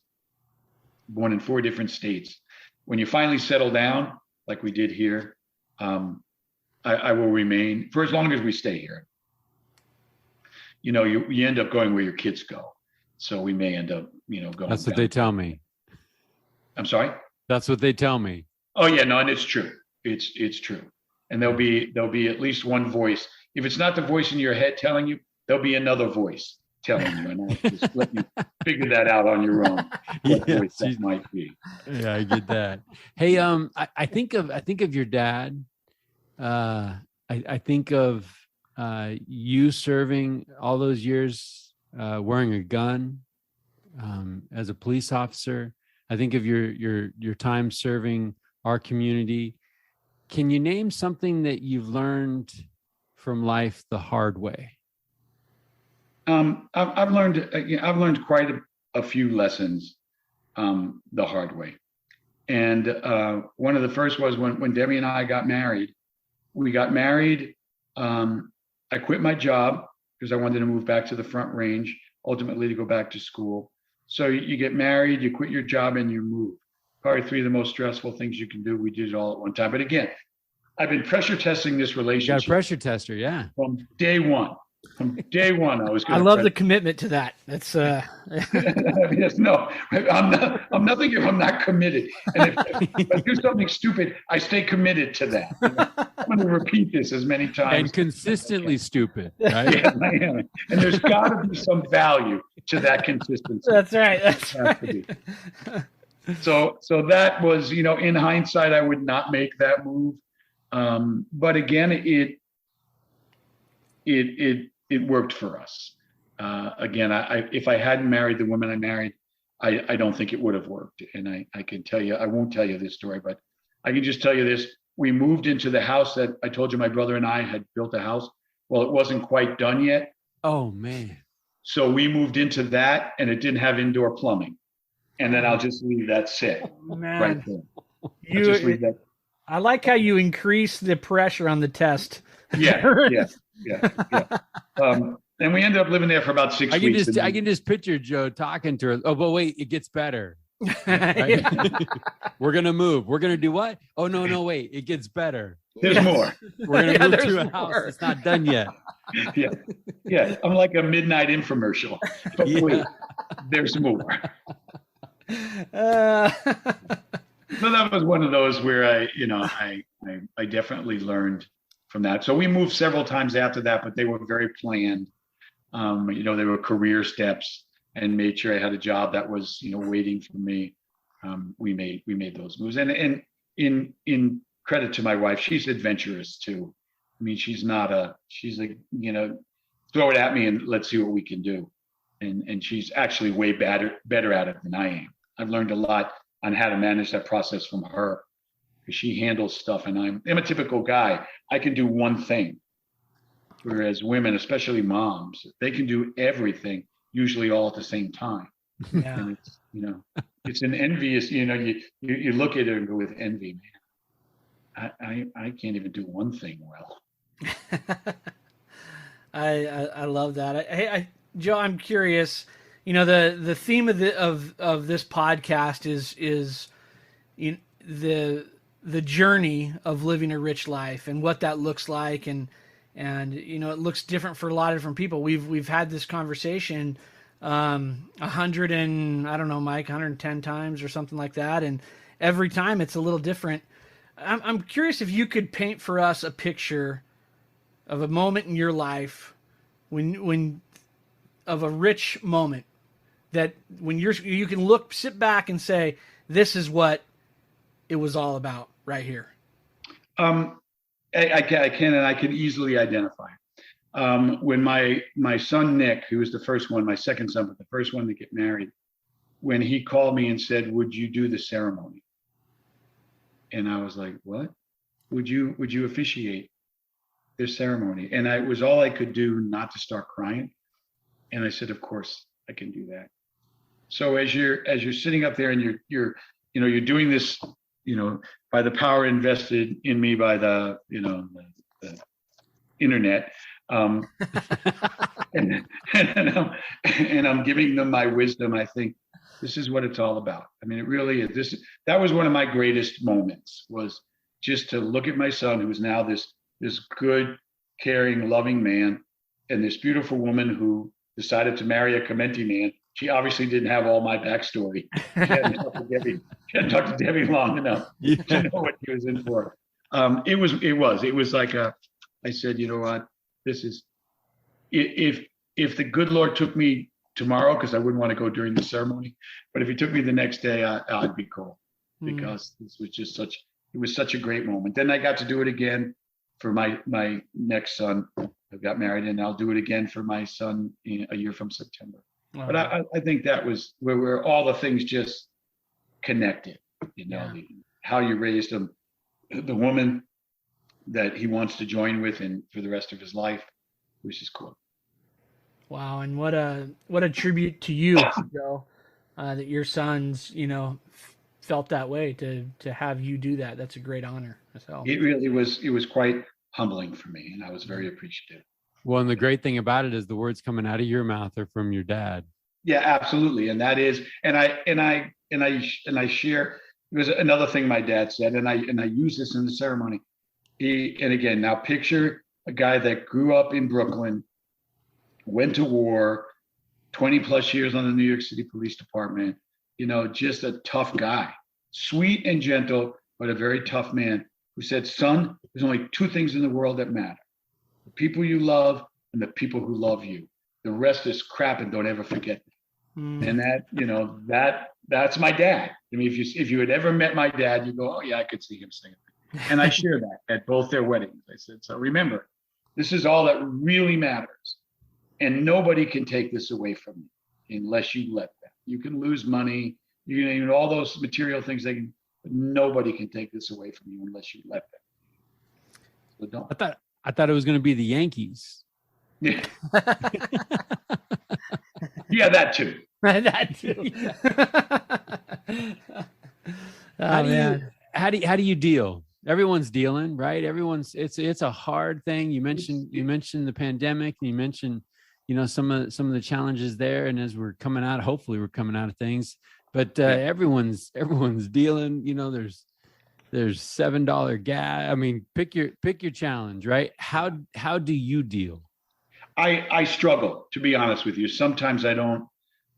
S3: born in 4 different states, when you finally settle down, like we did here, I will remain for as long as we stay here. You know, you end up going where your kids go. So we may end up, going.
S1: That's what they tell me.
S3: I'm sorry?
S1: That's what they tell me.
S3: Oh yeah, no, and it's true. It's true. And there'll be at least one voice. If it's not the voice in your head telling you, there'll be another voice telling you, and I'll just let you figure that out on your own. What voice that might be.
S1: Yeah, I get that. Hey, I think of your dad. I think of you serving all those years, wearing a gun, as a police officer. I think of your time serving our community. Can you name something that you've learned from life the hard way?
S3: I've learned quite a few lessons the hard way. And one of the first was when Debbie and I got married. We got married. I quit my job because I wanted to move back to the Front Range, ultimately to go back to school. So you get married, you quit your job, and you move. Probably 3 of the most stressful things you can do. We did it all at one time. But again, I've been pressure testing this relationship.
S1: You got a pressure tester, yeah.
S3: From day one. I was.
S2: I love the commitment to that. That's.
S3: Yes, no, I'm nothing if I'm not committed. And if I do something stupid, I stay committed to that. I'm going to repeat this as many times.
S1: And consistently stupid, right?
S3: Yeah, I am. And there's got to be some value to that consistency.
S2: That's right. That's right.
S3: So that was, in hindsight, I would not make that move. But again, it worked for us. Again, if I hadn't married the woman I married, I don't think it would have worked. And I can tell you, I won't tell you this story, but I can just tell you this. We moved into the house that I told you my brother and I had built a house. Well, it wasn't quite done yet.
S1: Oh, man.
S3: So we moved into that, and it didn't have indoor plumbing. And then I'll just leave that sit right there.
S2: I like how you increase the pressure on the test.
S3: Yeah. And we ended up living there for about 6 weeks.
S1: I can just picture Joe talking to her. Oh, but wait, it gets better. Right? We're going to move. We're going to do what? Oh, no, wait, it gets better.
S3: There's more.
S1: We're going to move to a house. It's not done yet.
S3: Yeah. I'm like a midnight infomercial. But wait, there's more. So that was one of those where I definitely learned from that. So we moved several times after that, but they were very planned. They were career steps, and made sure I had a job that was, waiting for me. We made those moves, and in credit to my wife, she's adventurous too. I mean, she's like, throw it at me and let's see what we can do. And she's actually way better at it than I am. I've learned a lot. on how to manage that process from her, because she handles stuff, and I'm a typical guy. I can do one thing, whereas women, especially moms, they can do everything, usually all at the same time.
S2: Yeah.
S3: And it's, it's an envious, you look at it and go with envy, man. I can't even do one thing well.
S2: I love that. Hey, Joe, I'm curious. The theme of this podcast is the journey of living a rich life and what that looks like, and it looks different for a lot of different people. We've had this conversation 100 and I don't know, Mike, 110 times or something like that, and every time it's a little different. I'm curious if you could paint for us a picture of a moment in your life when of a rich moment, that when you can sit back and say, this is what it was all about right here.
S3: I can, and I can easily identify. When my son, Nick, who was the first one, my second son, but the first one to get married, when he called me and said, would you do the ceremony? And I was like, what? Would you officiate this ceremony? And it was all I could do not to start crying. And I said, of course I can do that. So as you're sitting up there and you're doing this, by the power invested in me by the internet, and I'm giving them my wisdom. I think this is what it's all about. I mean, it really is. That was one of my greatest moments, was just to look at my son, who is now this good, caring, loving man, and this beautiful woman who decided to marry a Chimenti man. She obviously didn't have all my backstory. She hadn't talked to Debbie long enough to know what he was in for. It was like I said, you know what? This is, if the good Lord took me tomorrow, because I wouldn't want to go during the ceremony, but if he took me the next day, I'd be cool, because this was just such a great moment. Then I got to do it again for my next son. I got married, and I'll do it again for my son in a year from September. Wow. But I think that was where all the things just connected, how you raised him, the woman that he wants to join with and for the rest of his life, which is cool.
S2: Wow. And what a tribute to you, Joe, that your sons, felt that way to have you do that. That's a great honor as hell.
S3: It really was. It was quite humbling for me, and I was very appreciative.
S1: Well, and the great thing about it is the words coming out of your mouth are from your dad.
S3: Yeah, absolutely. And that is, and I share, it was another thing my dad said, and I use this in the ceremony. And again, now picture a guy that grew up in Brooklyn, went to war, 20 plus years on the New York City Police Department, just a tough guy, sweet and gentle, but a very tough man, who said, son, there's only two things in the world that matter: the people you love and the people who love you. The rest is crap, and don't ever forget that. And that, that's my dad. I mean, if you had ever met my dad, you go, oh yeah, I could see him singing. And I share that at both their weddings. I said, so remember, this is all that really matters. And nobody can take this away from you unless you let them. You can lose money, all those material things, but nobody can take this away from you unless you let them. So don't.
S1: I thought it was going to be the Yankees.
S3: Yeah. Yeah, that too.
S2: That too.
S1: How do you deal? Everyone's dealing, right? It's a hard thing. You mentioned the pandemic, and you mentioned, some of the challenges there. And as we're coming out, hopefully we're coming out of things, but everyone's dealing, there's $7 gas. I mean, pick your challenge, right? How do you deal?
S3: I struggle, to be honest with you. Sometimes I don't,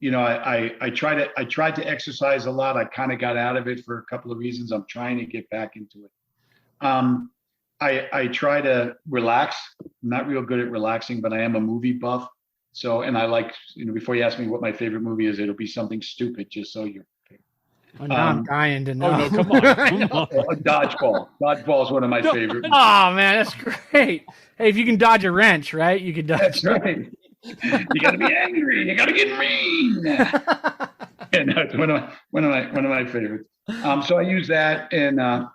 S3: I tried to exercise a lot. I kind of got out of it for a couple of reasons. I'm trying to get back into it. I try to relax. I'm not real good at relaxing, but I am a movie buff. So, and I like, before you ask me what my favorite movie is, it'll be something stupid, just so you're.
S2: I'm dying to know.
S1: Oh, no, come on.
S3: Dodgeball. Dodgeball is one of my favorite movies.
S2: Oh man, that's great. Hey, if you can dodge a wrench, right? You can dodge.
S3: That's right. You got to be angry. You got to get mean. Yeah, no, it's one of my favorites. So I use that, and
S1: I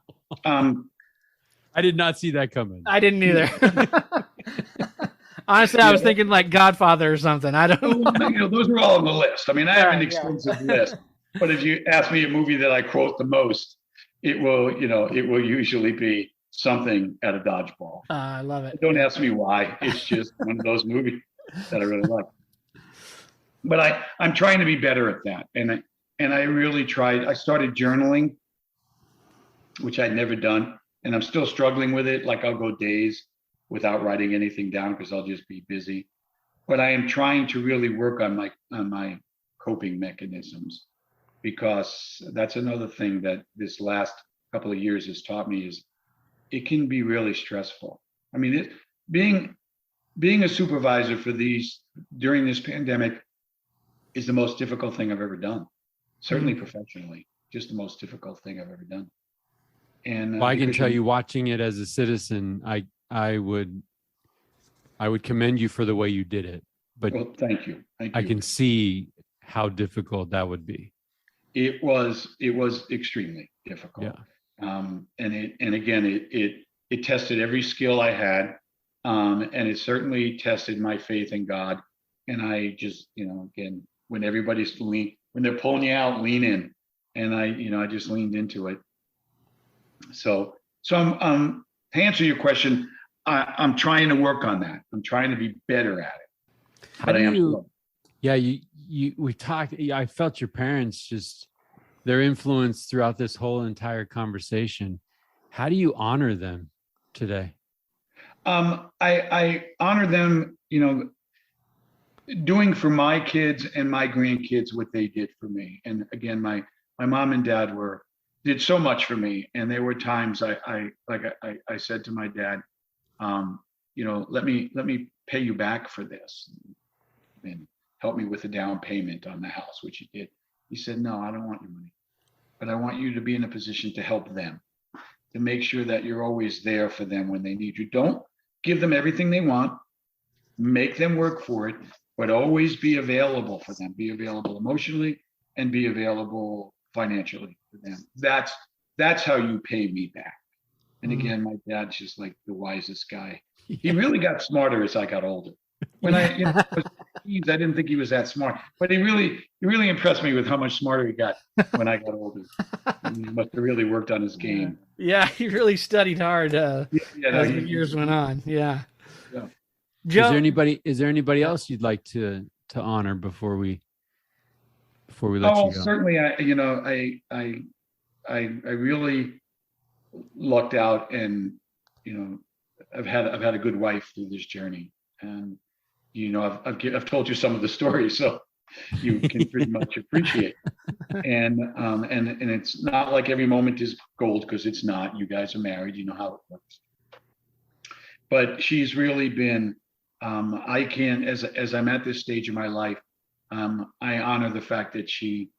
S1: did not see that coming.
S2: I didn't either. Honestly, I was thinking like Godfather or something. I don't know.
S3: those are all on the list. I mean, I have an
S2: Yeah.
S3: extensive list, but if you ask me a movie that I quote the most, it will usually be something at a dodgeball.
S2: I love it.
S3: Don't ask me why. It's just one of those movies that I really like. But I'm trying to be better at that, and I really tried. I started journaling, which I'd never done, and I'm still struggling with it. Like I'll go days without writing anything down because I'll just be busy. But I am trying to really work on my coping mechanisms, because that's another thing that this last couple of years has taught me is it can be really stressful. I mean, being a supervisor for during this pandemic is the most difficult thing I've ever done. Certainly professionally, just the most difficult thing I've ever done. And
S1: well, I can tell you, watching it as a citizen, I would commend you for the way you did it. But
S3: well, thank you.
S1: I can see how difficult that would be.
S3: It was extremely difficult.
S1: Yeah.
S3: And again, it tested every skill I had, and it certainly tested my faith in God. And I just, again, when they're pulling you out, lean in, and I just leaned into it. So I'm to answer your question, I'm trying to work on that. I'm trying to be better at it. But
S1: we talked. I felt your parents, just their influence throughout this whole entire conversation. How do you honor them today?
S3: I honor them, doing for my kids and my grandkids what they did for me. And again, my mom and dad did so much for me. And there were times I said to my dad, let me pay you back for this and help me with the down payment on the house, which he did. He said, no, I don't want your money, but I want you to be in a position to help them, to make sure that you're always there for them when they need you. Don't give them everything they want, make them work for it, but always be available for them, be available emotionally and be available financially for them. That's how you pay me back. And again, my dad's just like the wisest guy. He really got smarter as I got older. When I didn't think he was that smart, but he really impressed me with how much smarter he got when I got older. He must have really worked on his game.
S2: Yeah, he really studied hard as the years went on. Yeah.
S3: Yeah.
S2: Joe,
S1: Is there anybody else you'd like to honor before we let you go?
S3: Certainly. I really lucked out, and I've had a good wife through this journey, and I've told you some of the stories, so you can pretty much appreciate. And it's not like every moment is gold, because it's not. You guys are married, you know how it works. But she's really been. As I'm at this stage of my life, I honor the fact that she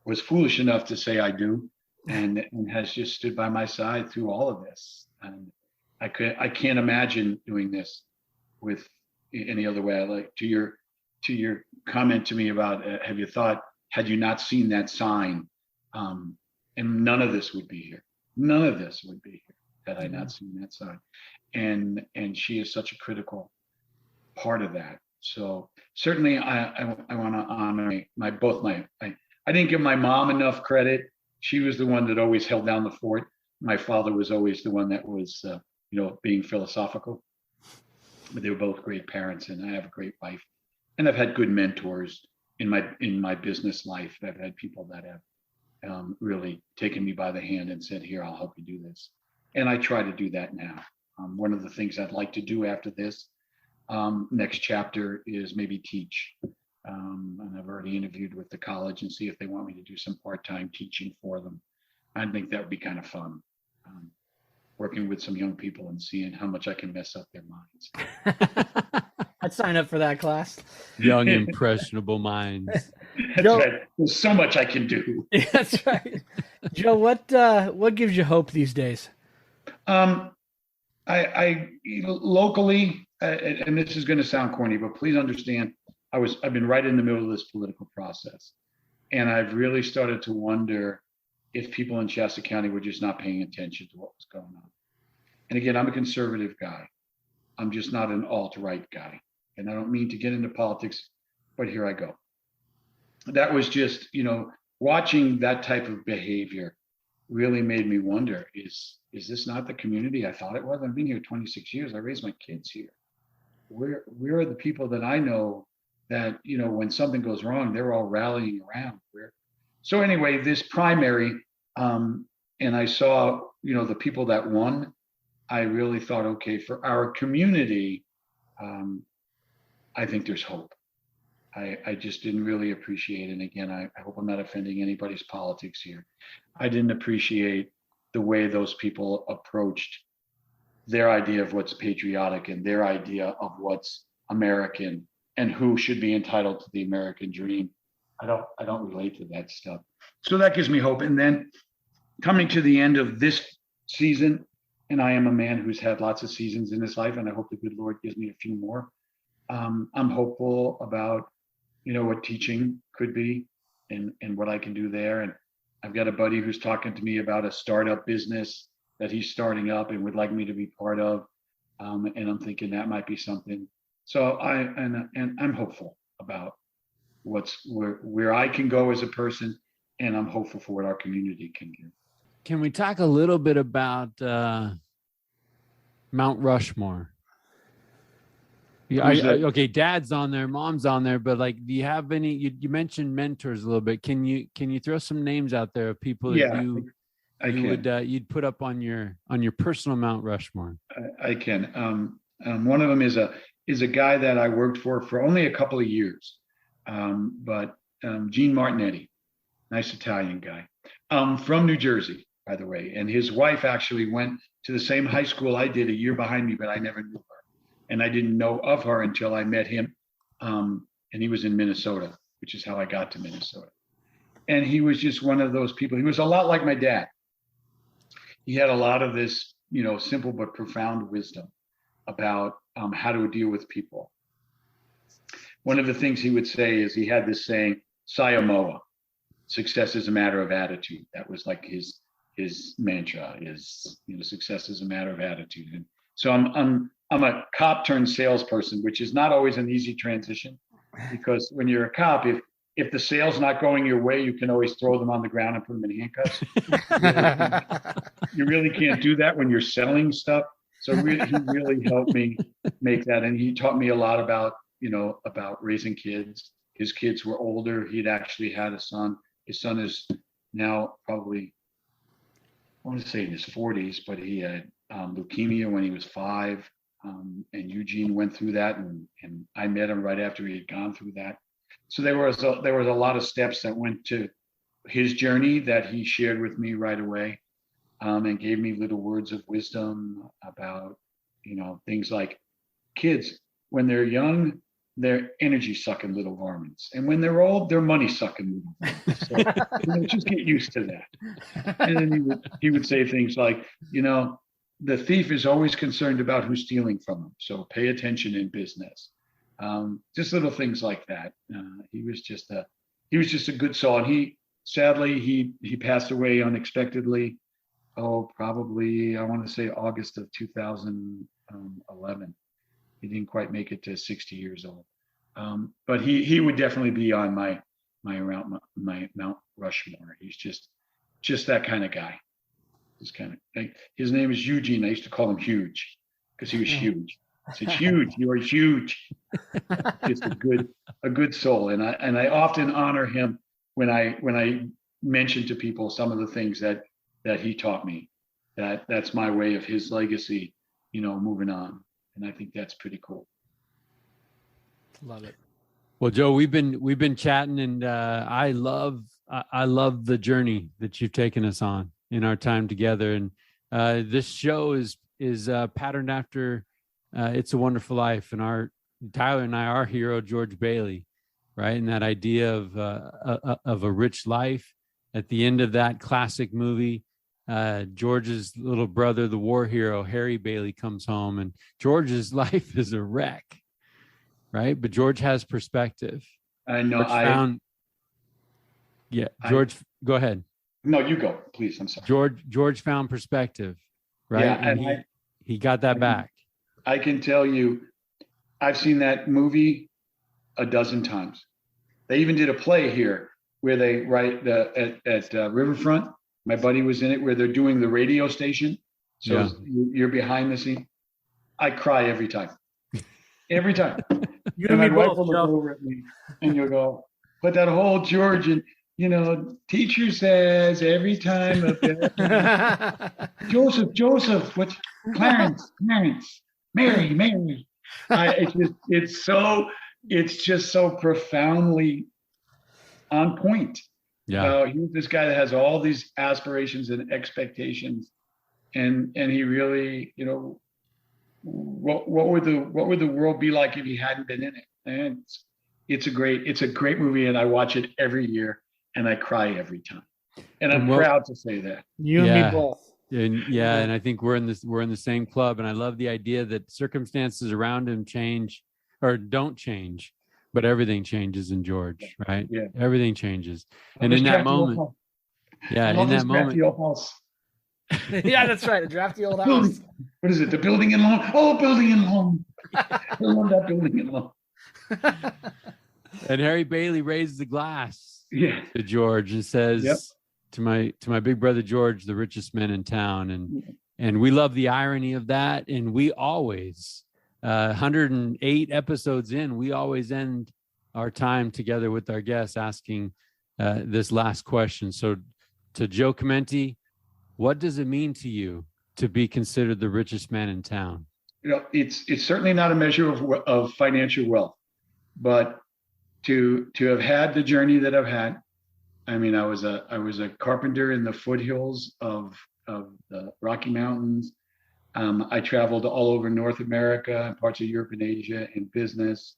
S3: was foolish enough to say I do, and has just stood by my side through all of this. And I can't imagine doing this with any other way. Like to your comment to me about have you thought, had you not seen that sign, and none of this would be here. None of this would be here had I not seen that sign. And she is such a critical part of that. So certainly I want to honor I didn't give my mom enough credit. She was the one that always held down the fort. My father was always the one that was being philosophical. But they were both great parents, and I have a great wife, and I've had good mentors in my business life. I've had people that have really taken me by the hand and said, here, I'll help you do this. And I try to do that now. One of the things I'd like to do after this next chapter is maybe teach. And I've already interviewed with the college and see if they want me to do some part-time teaching for them. I think that would be kind of fun, working with some young people and seeing how much I can mess up their minds.
S2: I'd sign up for that class.
S1: Young, impressionable minds.
S3: That's right. There's so much I can do.
S2: That's right. Joe, what gives you hope these days?
S3: I locally, and this is going to sound corny, but please understand, I've been right in the middle of this political process. And I've really started to wonder if people in Shasta County were just not paying attention to what was going on. And again, I'm a conservative guy. I'm just not an alt-right guy. And I don't mean to get into politics, but here I go. That was just, watching that type of behavior really made me wonder, is this not the community I thought it was? I've been here 26 years. I raised my kids here. Where are the people that I know that, when something goes wrong, they're all rallying around? So anyway, this primary, and I saw, the people that won, I really thought, okay, for our community, I think there's hope. I just didn't really appreciate, and again, I hope I'm not offending anybody's politics here. I didn't appreciate the way those people approached their idea of what's patriotic and their idea of what's American and who should be entitled to the American dream. I don't relate to that stuff. So that gives me hope. And then coming to the end of this season, and I am a man who's had lots of seasons in his life, and I hope the good Lord gives me a few more. I'm hopeful about, what teaching could be and what I can do there. And I've got a buddy who's talking to me about a startup business that he's starting up and would like me to be part of. And I'm thinking that might be something. So I'm hopeful about where I can go as a person, and I'm hopeful for what our community can do.
S1: Can we talk a little bit about Mount Rushmore? Okay, Dad's on there, Mom's on there, but do you have any? You mentioned mentors a little bit. Can you throw some names out there of people that you'd put up on your personal Mount Rushmore?
S3: I can. One of them is a guy that I worked for only a couple of years, but Gene Martinetti, nice Italian guy, from New Jersey, by the way, and his wife actually went to the same high school I did, a year behind me, but I never knew her. And I didn't know of her until I met him. And he was in Minnesota, which is how I got to Minnesota. And he was just one of those people. He was a lot like my dad. He had a lot of this, simple but profound wisdom about how to deal with people. One of the things he would say is he had this saying, Sayamoa, success is a matter of attitude. That was like his mantra is, success is a matter of attitude. And so I'm a cop turned salesperson, which is not always an easy transition, because when you're a cop, if the sale's not going your way, you can always throw them on the ground and put them in handcuffs. You really can't do that when you're selling stuff. So he really helped me make that. And he taught me a lot about raising kids. His kids were older. He'd actually had a son. His son is now probably, I want to say in his 40s, but he had leukemia when he was 5. And Eugene went through that, and I met him right after he had gone through that. So there was a lot of steps that went to his journey that he shared with me right away, and gave me little words of wisdom about, things like kids, when they're young, they're energy sucking little varmints. And when they're old, they're money sucking little varmints. So just get used to that. And then he would say things like, the thief is always concerned about who's stealing from him. So pay attention in business. Just little things like that. He was just a good soul. And he passed away unexpectedly. Probably, I want to say August of 2011. He didn't quite make it to 60 years old. But he would definitely be on my Mount Rushmore. He's just that kind of guy. His name is Eugene. I used to call him Huge because he was huge. I said, huge, you are huge. Just a good soul. And I often honor him when I mention to people some of the things that he taught me. That's my way of his legacy, moving on. And I think that's pretty cool.
S2: Love it.
S1: Well, Joe, we've been chatting, and I love the journey that you've taken us on in our time together. And this show is patterned after It's a Wonderful Life, and Tyler and I, our hero, George Bailey, right? And that idea of a rich life. At the end of that classic movie, George's little brother, the war hero, Harry Bailey, comes home, and George's life is a wreck, right? But George has perspective.
S3: I know.
S1: Yeah, George, go ahead.
S3: No, you go, please. I'm sorry.
S1: George found perspective, right?
S3: Yeah,
S1: and he got that back.
S3: I can tell you, I've seen that movie a dozen times. They even did a play here where they write at Riverfront. My buddy was in it, where they're doing the radio station. So you're behind the scene. I cry every time. Every time.
S2: You and me
S3: my wife
S2: both,
S3: will look
S2: Joe.
S3: over at me and you'll go, but that whole George and, teacher says every time up there, Joseph, what's Clarence, Mary. It's just so profoundly on point.
S1: Yeah.
S3: He's this guy that has all these aspirations and expectations, and he really, what would the world be like if he hadn't been in it? And it's a great movie, and I watch it every year, and I cry every time, and I'm proud to say that.
S2: You and me both.
S1: And I think we're in the same club, and I love the idea that circumstances around him change or don't change, but everything changes in George, right?
S3: Yeah,
S1: everything changes, and in that moment, in that moment,
S2: yeah, that's right. The drafty old house.
S3: What is it? The building and loan? Oh, building and loan. I love that building and loan.
S1: And Harry Bailey raises the glass to George and says, to my big brother George, the richest man in town. And we love the irony of that. And we always, 108 episodes in, we always end our time together with our guests asking this last question. So to Joe Chimenti, what does it mean to you to be considered the richest man in town?
S3: It's certainly not a measure of financial wealth, but to have had the journey that I've had. I mean, I was a carpenter in the foothills of the Rocky Mountains. I traveled all over North America and parts of Europe and Asia in business.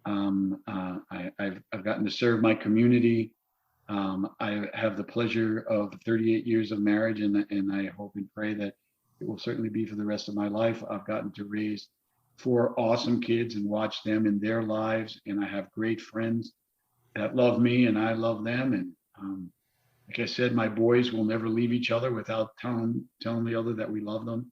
S3: I've gotten to serve my community. I have the pleasure of 38 years of marriage, and I hope and pray that it will certainly be for the rest of my life. I've gotten to raise 4 awesome kids and watch them in their lives, and I have great friends that love me and I love them. And like I said, my boys will never leave each other without telling the other that we love them.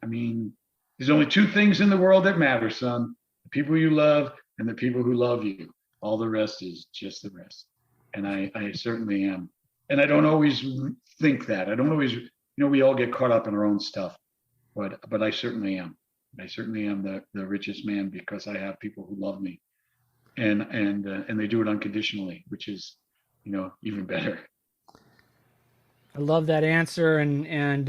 S3: I mean, there's only 2 things in the world that matter, son: the people you love and the people who love you. All the rest is just the rest. And I certainly am. And I don't always think that. I don't always, we all get caught up in our own stuff, but I certainly am. I certainly am the richest man because I have people who love me, and they do it unconditionally, which is, even better.
S2: I love that answer, and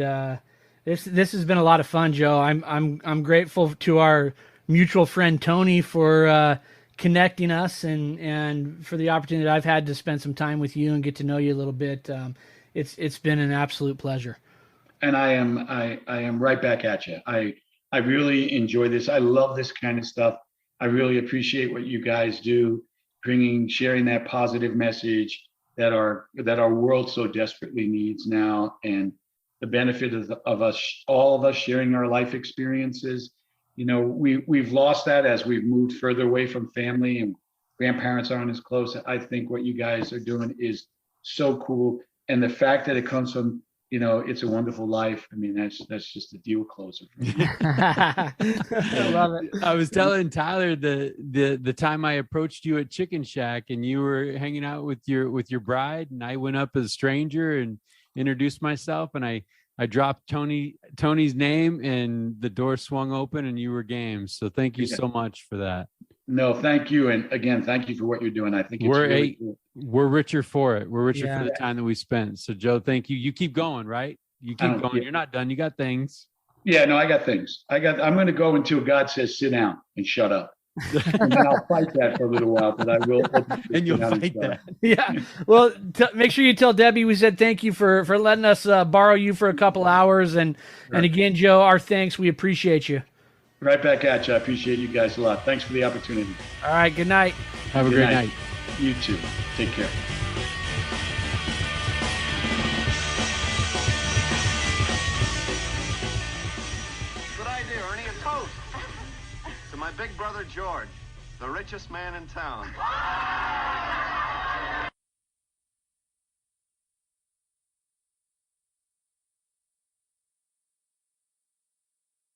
S2: this has been a lot of fun, Joe. I'm grateful to our mutual friend Tony for connecting us and for the opportunity that I've had to spend some time with you and get to know you a little bit. It's been an absolute pleasure.
S3: And I am right back at you. I really enjoy this. I love this kind of stuff. I really appreciate what you guys do, sharing that positive message that our world so desperately needs now, and the benefit of us, all of us sharing our life experiences. We've lost that as we've moved further away from family, and grandparents aren't as close. I think what you guys are doing is so cool, and the fact that it comes from, It's a Wonderful Life. I mean, that's just a deal closer.
S2: I love it.
S1: I was telling Tyler the time I approached you at Chicken Shack and you were hanging out with your bride, and I went up as a stranger and introduced myself, and I dropped Tony's name, and the door swung open and you were game. So thank you so much for that. No,
S3: thank you. And again, thank you for what you're doing. I think it's really cool.
S1: We're richer for it. We're richer for the time that we spent. So Joe, thank you. You keep going, right? You keep going. You're not done. You got things.
S3: Yeah, no, I got things. I'm going to go until God says, sit down and shut up. And then I'll fight that for a little while, but I will.
S1: And you'll fight that.
S2: Yeah. Well, make sure you tell Debbie we said thank you for letting us borrow you for a couple hours. And again, Joe, our thanks. We appreciate you.
S3: Right back at you. I appreciate you guys a lot. Thanks for the opportunity.
S2: All right. Good night.
S1: Have a great night.
S3: You too. Take care.
S4: Good idea, Ernie. A toast to my big brother George, the richest man in town.